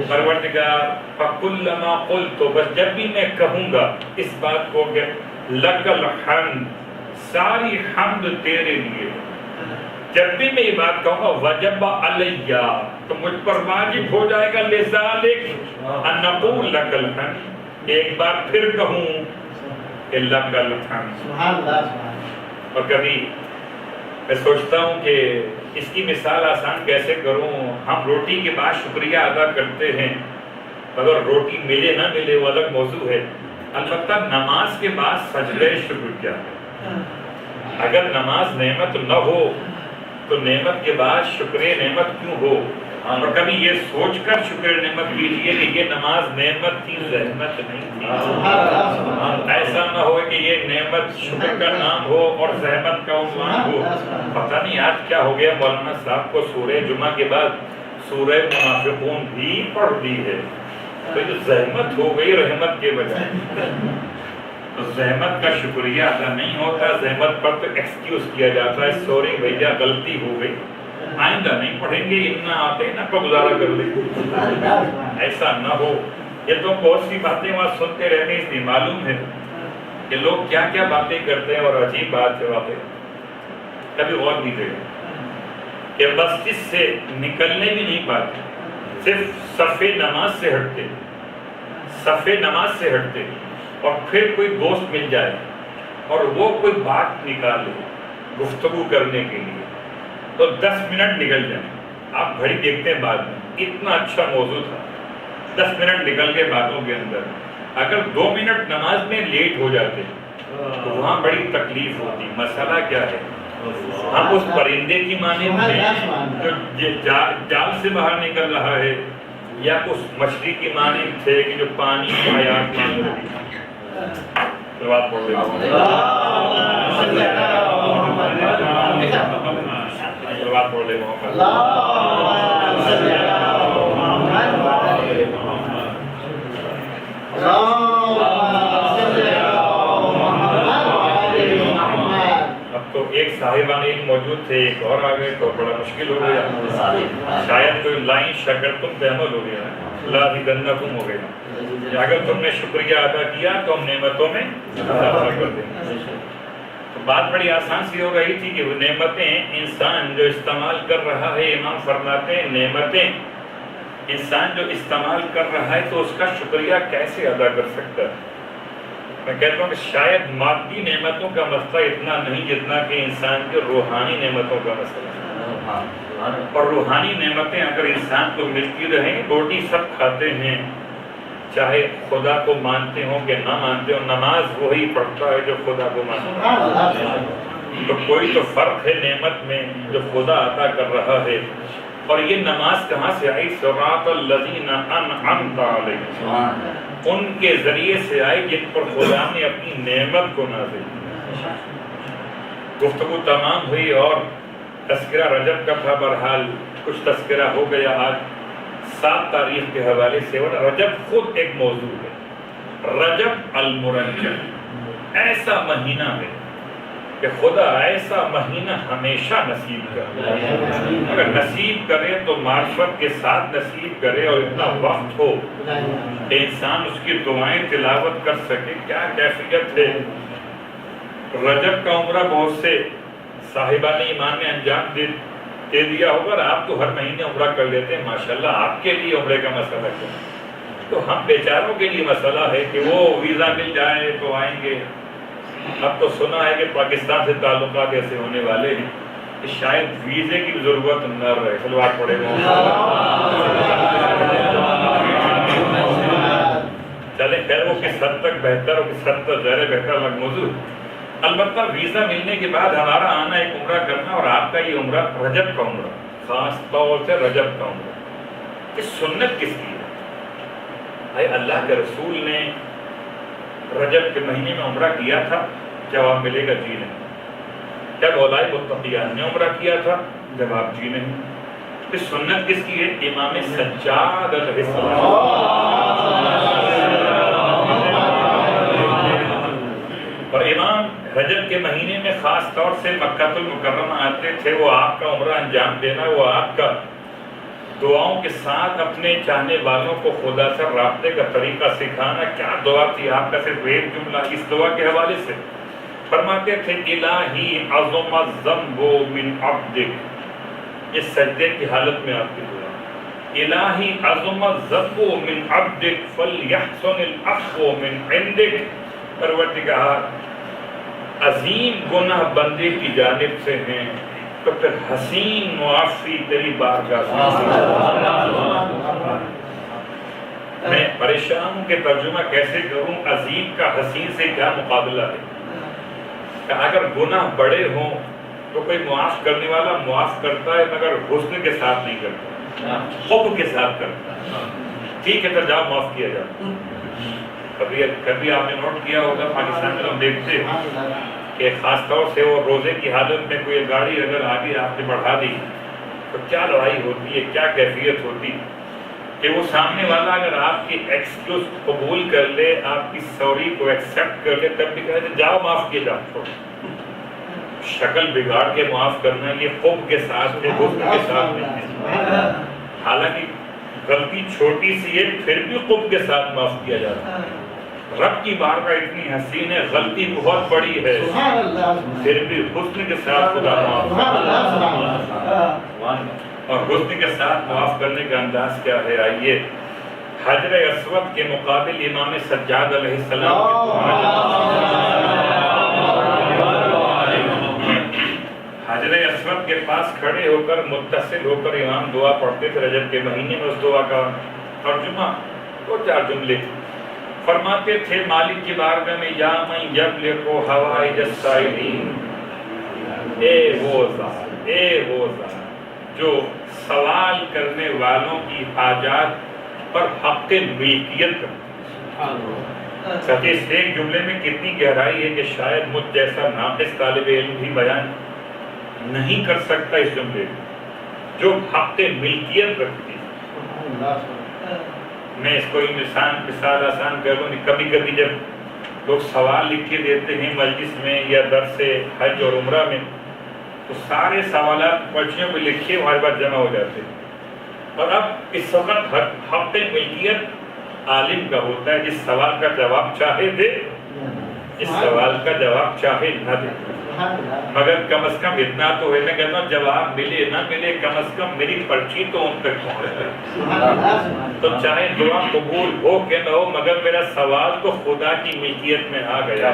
پروردگار فَكُلَّمَا قُلْتُ، بس جب بھی میں کہوں گا اس بات کو کہ لَكَ الْحَمْدُ، ساری حمد تیرے لیے، جب بھی میں یہ بات کہوں گا وجب علیہ، تو مجھ پر واجب ہو جائے گا لذالک ان نقول لک الحمد، ایک بار پھر کہوں کہ لک الحمد۔ اور کبھی میں سوچتا ہوں کہ اس کی مثال آسان کیسے کروں۔ ہم روٹی کے بعد شکریہ ادا کرتے ہیں، اگر روٹی ملے نہ ملے وہ الگ موضوع ہے، البتہ نماز کے بعد سجدہ شکر کیا ہے۔ اگر نماز نعمت نہ ہو تو نعمت کے بعد شکر نعمت کیوں ہو؟ اور کبھی یہ سوچ کر شکر نعمت کیجیے کہ یہ نماز نعمت تھی، زحمت نہیں تھی۔ ایسا نہ ہو کہ یہ نعمت شکر کا نام ہو اور زحمت کا عنوان ہو۔ پتہ نہیں آج کیا ہو گیا، مولانا صاحب کو سورہ جمعہ کے بعد سورہ منافقون بھی پڑھ دی ہے، تو یہ زحمت ہو گئی رحمت کے بجائے۔ تو زحمت کا شکریہ ادا نہیں ہوتا، زحمت پر تو ایکسکیوز کیا جاتا ہے، سوری بھیا غلطی ہو گئی، آئندہ نہیں پڑھیں گے، اتنا آتے نا کو گزارا کر لیں، ایسا نہ ہو۔ یہ تو بہت سی باتیں وہاں سنتے رہتے ہیں، اس لیے معلوم ہے کہ لوگ کیا کیا باتیں کرتے ہیں، اور عجیب بات ہے واقعی کبھی غور نہیں کرے کہ مسجد سے نکلنے بھی نہیں پاتے، صرف صف نماز سے ہٹتے، صف نماز سے ہٹتے، اور پھر کوئی دوست مل جائے اور وہ کوئی بات نکالے گفتگو کرنے کے لیے تو 10 منٹ نکل جائیں۔ آپ گھڑی دیکھتے ہیں بعد میں، اتنا اچھا موضوع تھا، 10 منٹ نکل گئے باتوں کے اندر۔ اگر 2 منٹ نماز میں لیٹ ہو جاتے تو وہاں بڑی تکلیف ہوتی۔ مسئلہ کیا ہے؟ ہم اس پرندے کی مانند ہیں جو جال سے باہر نکل رہا ہے، یا اس مچھلی کی مانند تھے کہ جو پانی کی حیات مانگ رہی ہے؟ بات بول رہے بات بول رہے اب تو ایک صاحبان علم موجود تھے، ایک اور آ گئے تو بڑا مشکل ہو گیا، شاید کوئی لائن شکرتم پہ عمل ہو گیا، لا ذکرنکم ہو گیا، اگر تم نے شکریہ ادا کیا تو ہم نعمتوں میں اضافہ کر دیں گے۔ تو بات بڑی آسان سی ہو رہی تھی کہ وہ نعمتیں انسان جو استعمال کر رہا ہے، امام فرماتے ہیں نعمتیں انسان جو استعمال کر رہا ہے تو اس کا شکریہ کیسے ادا کر سکتا ہے؟ میں کہتا ہوں کہ شاید مادی نعمتوں کا مسئلہ اتنا نہیں جتنا کہ انسان کے روحانی نعمتوں کا مسئلہ ہے، اور روحانی نعمتیں اگر انسان کو ملتی رہیں، روٹی سب کھاتے ہیں، چاہے خدا کو مانتے ہوں کہ نہ مانتے ہوں، نماز وہی پڑھتا ہے جو خدا کو مانتا ہے، تو کوئی تو فرق ہے نعمت میں جو خدا عطا کر رہا ہے۔ اور یہ نماز کہاں سے آئی؟ صراط الذین انعمت علیہم، ان کے ذریعے سے آئی جن پر خدا نے اپنی نعمت کو نازل کیا۔ گفتگو تمام ہوئی اور تذکرہ رجب کا تھا، بہرحال کچھ تذکرہ ہو گیا آج 7 تاریخ کے حوالے سے، اور رجب خود ایک موضوع ہے۔ رجب المرجب، ایسا مہینہ ہے کہ خدا ایسا مہینہ ہمیشہ نصیب کرے، اگر نصیب کرے تو معرفت کے ساتھ نصیب کرے، اور اتنا وقت ہو کہ انسان اس کی دعائیں تلاوت کر سکے، کیا کیفیت ہے۔ رجب کا عمرہ بہت سے صاحبان ایمان نے انجام دے دیا ہوگا، اور آپ تو ہر مہینے عمرہ کر لیتے ہیں، ماشاءاللہ آپ کے لیے عمرے کا مسئلہ کیا؟ تو ہم بیچاروں کے لیے مسئلہ ہے کہ وہ ویزا مل جائے تو آئیں گے۔ اب تو سنا ہے کہ پاکستان سے تعلقات ایسے ہونے والے ہیں کہ شاید ویزے کی ضرورت نہ رہے۔ صلوات پڑھے چلے خیر، وہ کس حد تک بہتر اور کس حد تک زیادہ بہتر موضوع۔ البتہ ویزا ملنے کے بعد ہمارا آنا ایک عمرہ کرنا، اور آپ کا یہ عمرہ رجب کا عمرہ، خاص طور سے رجب کا عمرہ، یہ سنت کس کی ہے؟ اللہ کے رسول نے رجب کے مہینے میں عمرہ کیا تھا؟ جواب ملے گا جی نہیں۔ کیا اولائے متقیان نے عمرہ کیا تھا؟ جواب جی نہیں۔ یہ سنت کس کی ہے؟ امام سجاد علیہ السلام۔ اور امام رجب کے مہینے میں خاص طور سے مکہ المکرمہ آتے تھے، وہ آپ کا عمرہ انجام دینا، وہ آپ کا دعاؤں کے ساتھ اپنے چاہنے والوں کو خدا سے رابطے کا طریقہ سکھانا۔ کیا دعا تھی آپ کا؟ صرف ایک جملہ اس دعا کے حوالے سے فرماتے تھے، الہی عظم الذنب من عبدک، یہ سجدے کی حالت میں آپ کی دعا، الہی عظم الذنب من عبدک فلیحسن العفو من عندک، پروردگار عظیم گناہ بندے کی جانب سے ہیں تو پھر حسین معافی تیری بارگاہ سے۔ میں پریشان ہوں کہ ترجمہ کیسے کروں، عظیم کا حسین سے کیا مقابلہ ہے؟ کہ اگر گناہ بڑے ہوں تو کوئی معاف کرنے والا معاف کرتا ہے، مگر حسن کے ساتھ نہیں کرتا، حب کے ساتھ کرتا ہے۔ ٹھیک ہے تو جاؤ معاف کیا جاؤ۔ کبھی آپ نے نوٹ کیا ہوگا پاکستان میں ہم دیکھتے ہیں کہ خاص طور سے وہ روزے کی حالت میں کوئی گاڑی اگر آگے آپ نے بڑھا دی تو کیا لڑائی ہوتی ہے، کیا کیفیت ہوتی۔ کہ وہ سامنے والا اگر آپ کی ایکسکیوز قبول کر لے، آپ کی سوری کو ایکسیپٹ کر لے، تب بھی کہے جاؤ معاف کیے جاؤ. شکل بگاڑ کے معاف کرنا یہ قب کے ساتھ ہے، حسن کے ساتھ نہیں ہے. حالانکہ غلطی چھوٹی سی ہے پھر بھی قب کے ساتھ معاف کیا جاتا ہے. رب کی بارگاہ اتنی حسین ہے، غلطی بہت بڑی ہے پھر بھی حسن کے ساتھ خدا معاف کرتا. اور حسن کے ساتھ معاف کرنے کا انداز کیا ہے؟ آئیے حجر اسود کے مقابل امام سجاد علیہ السلام حجر اسود کے پاس کھڑے ہو کر متصل ہو کر امام دعا پڑھتے تھے رجب کے مہینے میں. اس دعا کا ترجمہ دو چار جملے فرماتے تھے مالک کی بارگاہ میں، یا من یبلغ حوائج السائلین، اے وہ ذات جو سوال کرنے والوں کی حاجات پر حق ملکیت کرتا. سچ اس ایک جملے میں کتنی گہرائی ہے کہ شاید مجھ جیسا ناقص طالب علم بھی بیان نہیں کر سکتا اس جملے میں، جو حق ملکیت رکھتی ہے. میں اس کو مثال آسان کر لوں. کبھی کبھی جب لوگ سوال لکھ کے دیتے ہیں مجلس میں یا درس حج اور عمرہ میں، تو سارے سوالات پرچیوں پہ لکھے ہمارے پاس جمع ہو جاتے ہیں. اور اب اس وقت حق ملکیت عالم کا ہوتا ہے، جس سوال کا جواب چاہے دے، اس سوال کا جواب چاہے نہ دے، مگر کم از کم اتنا تو ہے. میں کہتا ہوں جواب ملے نہ ملے، کم از کم میری پرچی تو ان تک پہنچے. تو چاہے دعا قبول ہو کہ نہ ہو، مگر میرا سوال تو خدا کی ملکیت میں آ گیا.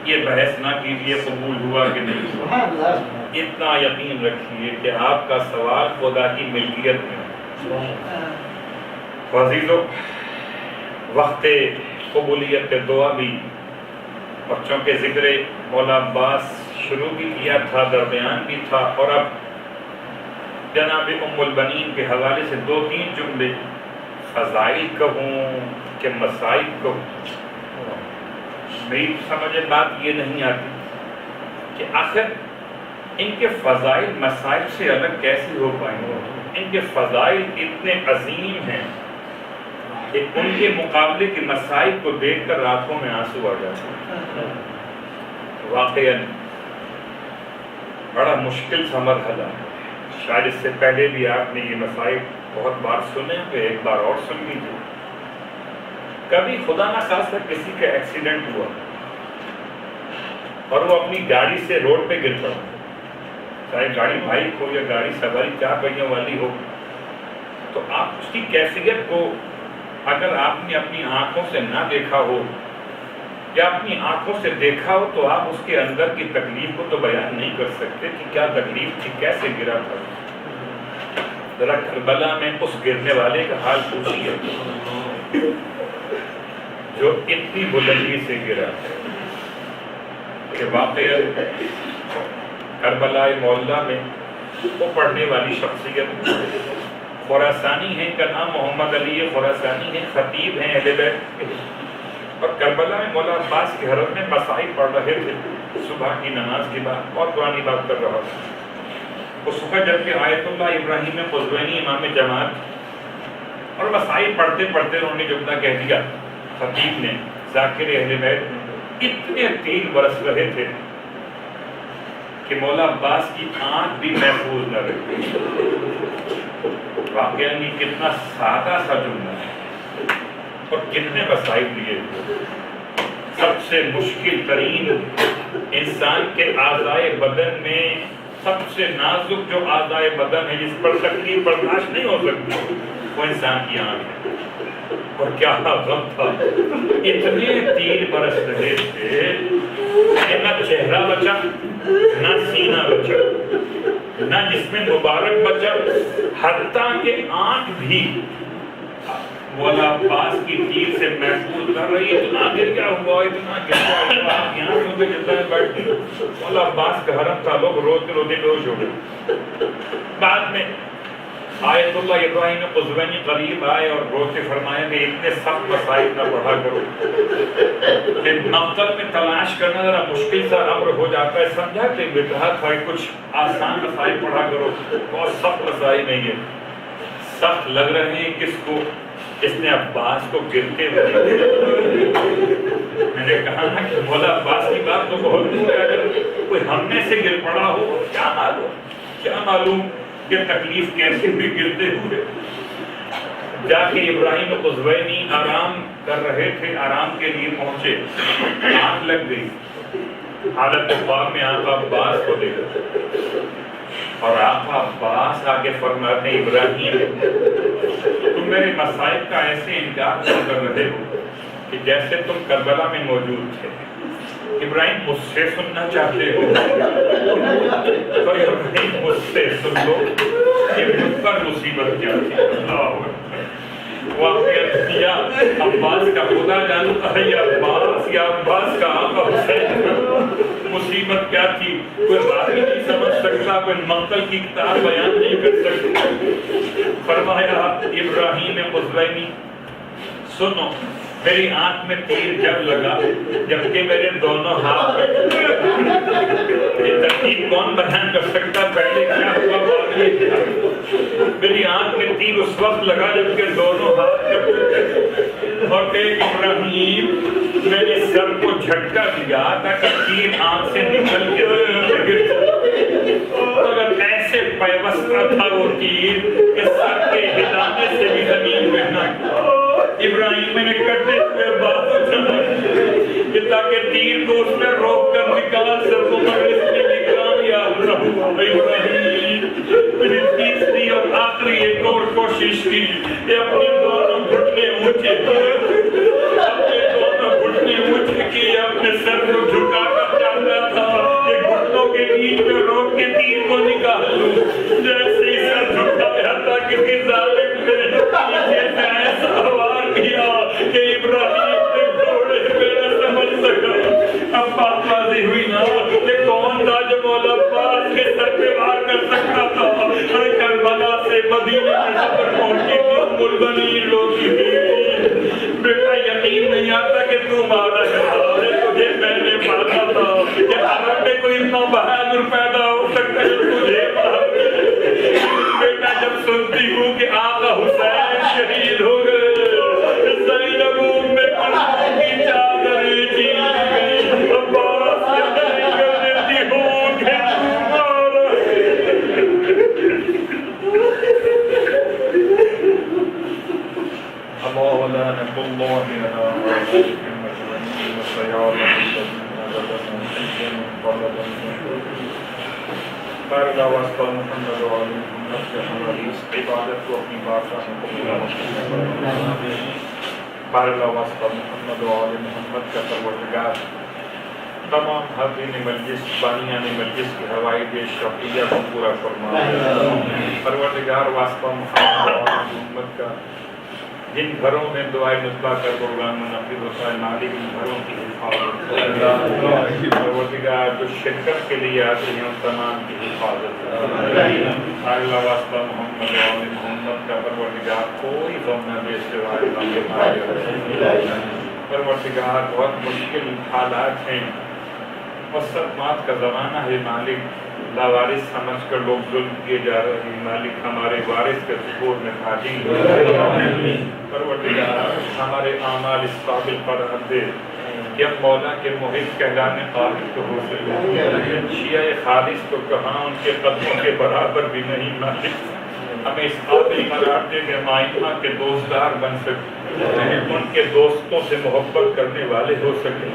یہ بحث نہ کیجیے قبول ہوا کہ نہیں ہوا، اتنا یقین رکھیے کہ آپ کا سوال خدا کی ملکیت میں. عزیزو، وقت قبولیت دعا بھی اور چونکہ ذکر مولا عباس شروع بھی کیا تھا، درمیان بھی تھا، اور اب جناب ام البنین کے حوالے سے دو تین جملے فضائل کہوں کہ مسائل کہوں. میری سمجھ بات یہ نہیں آتی کہ آخر ان کے فضائل مسائل سے الگ کیسے ہو پائیں گے. ان کے فضائل اتنے عظیم ہیں کہ ان کے مقابلے کے مسائل کو دیکھ کر راتوں میں آنسو آ جاتے ہیں. واقعاً بڑا مشکل سا مرحلہ ہے. شاید اس سے پہلے بھی آپ نے یہ مسائل بہت بار سنے ہوئے، ایک بار اور سن لیجیے. کبھی خدا نہ خواستہ کسی کا ایکسیڈنٹ ہوا اور وہ اپنی گاڑی سے روڈ پہ گر پڑا، چاہے گاڑی بائک ہو یا گاڑی سواری 4 پہیوں والی ہو، تو آپ اس کی کیفیت کو اگر آپ نے اپنی آنکھوں سے نہ دیکھا ہو یا اپنی آنکھوں سے دیکھا ہو تو آپ اس کے اندر کی تکلیف کو تو بیان نہیں کر سکتے کہ کیا تکلیف تھی، کیسے گرا تھا. ذرا کربلا میں اس گرنے والے کا حال پوچھیے جو اتنی بلندی سے گرا کہ واقعہ کربلا مولا میں وہ پڑھنے والی شخصیت خراسانی ہیں، ان کا نام محمد علی خراسانی ہیں، خطیب ہیں اہل بیت کے، اور کربلا میں مولا عباس کے حرم میں مسائل پڑھ رہے تھے صبح کی نماز کے بعد. بہت پرانی بات کر رہا تھا. اس وقت جبکہ آیت اللہ ابراہیم قزوینی امام جماعت، اور مسائل پڑھتے پڑھتے انہوں نے جملہ کہہ دیا خطیب نے، ذاکر اہل بیت میں اتنے تیر برس رہے تھے کہ مولا عباس کی آنکھ بھی محفوظ نہ رہی. واقعہ یہ کتنا سادہ سا جملہ ہے اور کتنے مسائل لیے. سب سے مشکل ترین انسان کے اعضائے بدن میں سب سے نازک جو اعضائے بدن ہے جس پر تکلیف برداشت نہیں ہو سکتی وہ انسان کی آنکھ ہے. اور کیا غم تھا، اتنے تیر برس رہے تھے کہ نہ چہرہ بچا، نہ سینہ بچا، نہ جسم مبارک بچا، حتیٰ کہ آنکھ بھی مولا عباس کی تیر سے محفوظ کر رہی ہے. اتنا گر کیا ہوا، اتنا گر کیا ہوا، آپ یہاں کیوں پہ جلتا ہے بیٹھ گئے. مولا عباس کا حرم تھا، لوگ روتے روتے بے ہوش ہو گئے. بعد میں آیت اللہ ابراہیم قزوینی قریب آئے اور روز سے فرمایا کہ اتنے سخت مسائل نہ پڑھا کرو کہ مقتل میں تلاش کرنا ذرا مشکل سا امر ہو جاتا ہے، سمجھا کہ بیٹا بھائی کچھ آسان مسائل پڑھا کرو، بہت سخت مسائل نہیں ہے۔ سخت لگ رہے ہیں کس کو؟ اس نے عباس کو گرتے ہوئے، میں نے کہا نا کہ مولا عباس کی بات تو بہت دور ہے، اگر کوئی ہم میں سے گر پڑا ہو کیا معلوم کہ تکلیف کیسے بھی گرتے ہوئے۔ جا کے ابراہیم قزوینی آرام کر رہے تھے، آرام کے لیے پہنچے، آنکھ لگ گئی، حالت خواب میں آقا عباس کو دیکھا اور آقا عباس آگے فرماتے ہیں ابراہیم تم میرے مسائل کا ایسے انکار کر رہے ہو کہ جیسے تم کربلا میں موجود تھے۔ ابراہیم مجھ سے سننا چاہتے ہو تو ابراہیم مجھ سے سن لو کہ مجھ پر مصیبت کیا تھی۔ واقعہ یا عباس کا خدا جانتا ہے یا عباس کا آقا حسین مصیبت کیا تھی، کوئی راوی نہیں سمجھ سکتا، کوئی مقتل کی کتاب بیان نہیں کر سکتا۔ فرمایا ابراہیم قزوینی سنو، میری آنکھ میں تیر جب لگا جبکہ میرے دونوں ہاتھ یہ ترتیب کون بیان کر سکتا، پہلے کیا ہوا بعد میں کیا؟ میری آنکھ میں تیر اس وقت لگا جبکہ دونوں ہاتھ اور کہ ابراہیم میں نے سر کو جھٹکا دیا تاکہ تیر آنکھ سے نکل کے اگر ایسے پیوستہ تھا وہ تیر کہ سر کے ہلانے سے بھی زمین میں نہ ابراہیم میں نے کٹے ہوئے بازو چلائے کہ تاکہ تیر کو اس میں روک کر نکال سکوں مگر اس میں بھی کامیاب رہوں۔ ابراہیم میں نے تیسری اور آخری ایک اور کوشش کی کہ اپنے دونوں گھٹنے اونچے کیے، اپنے سر کو جھکا کر چاہتا تھا کہ گھٹنوں کے بیچ میں روک کے تیر کو نکال لوں۔ جیسے ہی سر جھکایا تھا کسی ظالم نے پیچھے سے ایسا وار کیا کہ ابراہیم نے گھوڑے پہ نہ سمجھ سکا۔ اب بات واضح ہوئی نا کہ کون تھا جو مولا عباس کے سر پہ وار کر سکتا تھا؟ کربلا سے مدینے کی خبر پہنچی تھی ام البنین روتی تھی، بیٹا یقین نہیں آتا کہ تو مارا ہے، تجھے میں نے مارا تھا کہ عرب میں کوئی اتنا بہادر پیدا ہو سکتا ہے تجھے مار دے۔ بیٹا جب سنتی ہوں کہ آقا حسین شہید ہو گئے، زینب میں قلب کی چادر چین گئی، عباس سے نہیں کر دیتی ہوں کہ مارا اللہ لعنت اللہ علیہ بارک واسطہ محمد و آل محمد کے ہماری اس عبادت کو اپنی بارگاہ میں قبول بارک واسطہ محمد و آل محمد کا پروردگار تمام حاضرین مجلس بانیان مجلس کی ہوائی دیش شفیعہ کو پورا فرما۔ پروردگار واسطہ محمد و آل محمد کا جن گھروں میں دعائیں نطبہ کر پروگرام منعقد ہوتا ہے، مالک ان گھروں کی حفاظت، پروردگار جو شرکت کے لیے آتے ہیں ان تمام کی حفاظت، اللہ واسطہ محمد و آل محمد کا پروردگار کوئی غم نہ دے سوائے غم کے، پروردگار بہت مشکل حالات ہیں، مصدمات کا زمانہ ہے، مالک لاوارث سمجھ کر لوگ ظلم کیے جا رہے ہیں، مالک ہمارے وارث کے ظہور میں حاضر ہو، پروردگار ہمارے اعمال اس قابل قرار دے کہ ہم مولا کے محب کہلانے قابل تو ہو سکے۔ شیعہ خالص تو کہاں ان کے قدموں کے برابر بھی نہیں، مالک ہمیں اس قابل قرار دے کہ ہم آئمہ کے دوستدار بن سکیں، ان کے دوستوں سے محبت کرنے والے ہو سکیں،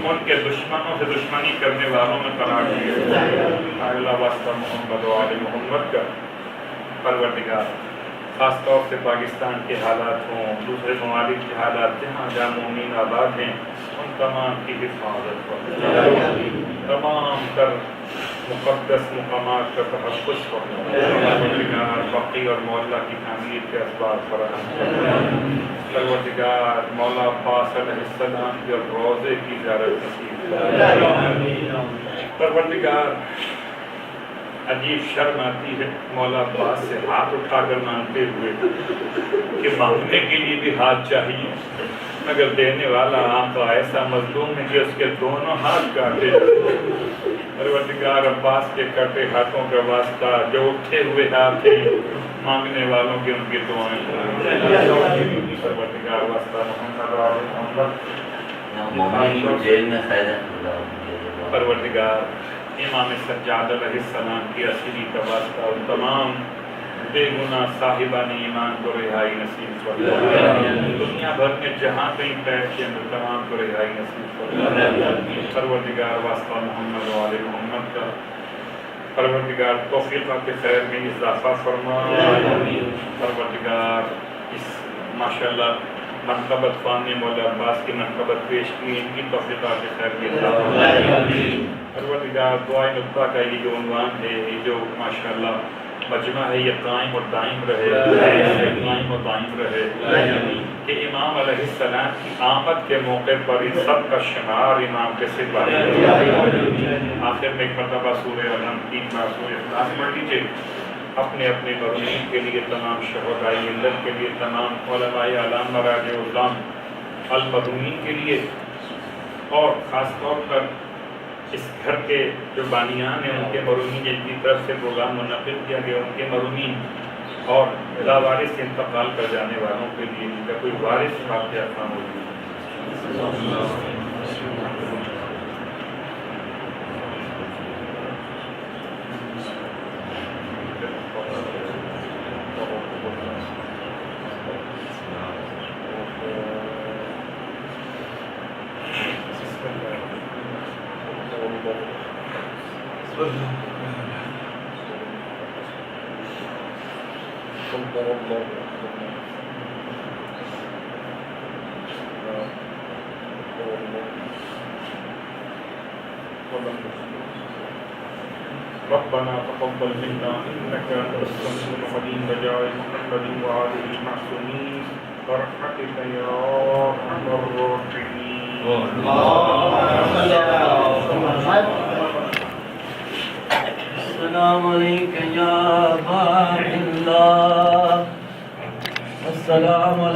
ان کے دشمنوں سے دشمنی کرنے والوں میں قرار دیا۔ اللہ واسطہ محمد و آل محمد کا پروردگار خاص طور سے پاکستان کے حالات ہوں، دوسرے ممالک کے حالات جہاں جہاں مومنین آباد ہیں، ان تمام کی حفاظت فرما، تمام تر مقدس مقامات کا تحفظ فرما، فقی اور مولا کی تعمیر کے اسباب فراہم فرما، پروردگار مولا عباس علیہ السلام کے روضے کی زیارت نصیب فرما، پروردگار عجیب شرم آتی ہے مولا عباس سے ہاتھ اٹھا کر مانگتے ہوئے کہ مانگنے کے لیے بھی ہاتھ چاہیے، مگر دینے والا آقا ایسا مظلوم ہے کہ اس کے دونوں ہاتھ کاٹے۔ پروردگار عباس کے کٹے ہاتھوں کا واسطہ، جو اٹھے ہوئے ہاتھ ہیں مانگنے والوں کی ان کی دعائیں، پروردگار واسطہ محمد و محمد، جیل میں فائدہ پروردگار امام سجاد علیہ السلام کی اسیری کا واسطہ اور تمام بے گناہ صاحبان ایمان کو رہائی نصیب فرما، دنیا بھر میں جہاں کہیں پیر کے اندر تمام کو رہائی نصیب فرما، پروردگار واسطہ محمد و آل محمد کا، پروردگار توفیقہ کے خیر میں اضافہ فرما، پروردگار اس ماشاءاللہ منقبت خوانے مولا عباس کی منقبت پیش کی، ان کی توفیقہ کے خیر میں اضافہ فرما، پروردگار دعائے نقطہ کا یہ جو عنوان ہے، یہ جو ماشاءاللہ مجمع ہے، یہ قائم اور دائم رہے، قائم اور دائم رہے، کہ امام علیہ السلام کی آمد کے موقع پر ان سب کا شمار امام کے سپاہی آخر میں ایک مرتبہ سورہ علم 3 بار سورہ اخلاص پڑھ لیجیے، اپنے اپنے مرحومین کے لیے، تمام شہداء ملت کے لیے، تمام علماء اعلام مراجع علام المرحومین کے لیے، اور خاص طور پر اس گھر کے جو بانیان ہیں ان کے مرحومین جن کی طرف سے پروگرام منعقد کیا گیا ان کے مرحومین، اور لاوارث سے انتقال کر جانے والوں کے لیے جن کا کوئی وارث واقعہ کام ہوگی۔ ربنا تقبل منا انك انت السميع العليم وجعل محمد وآله المعصومين برحمتك يا ارحم الراحمين۔ السلام علیکم یا باعث اللہ، السلام علیکم۔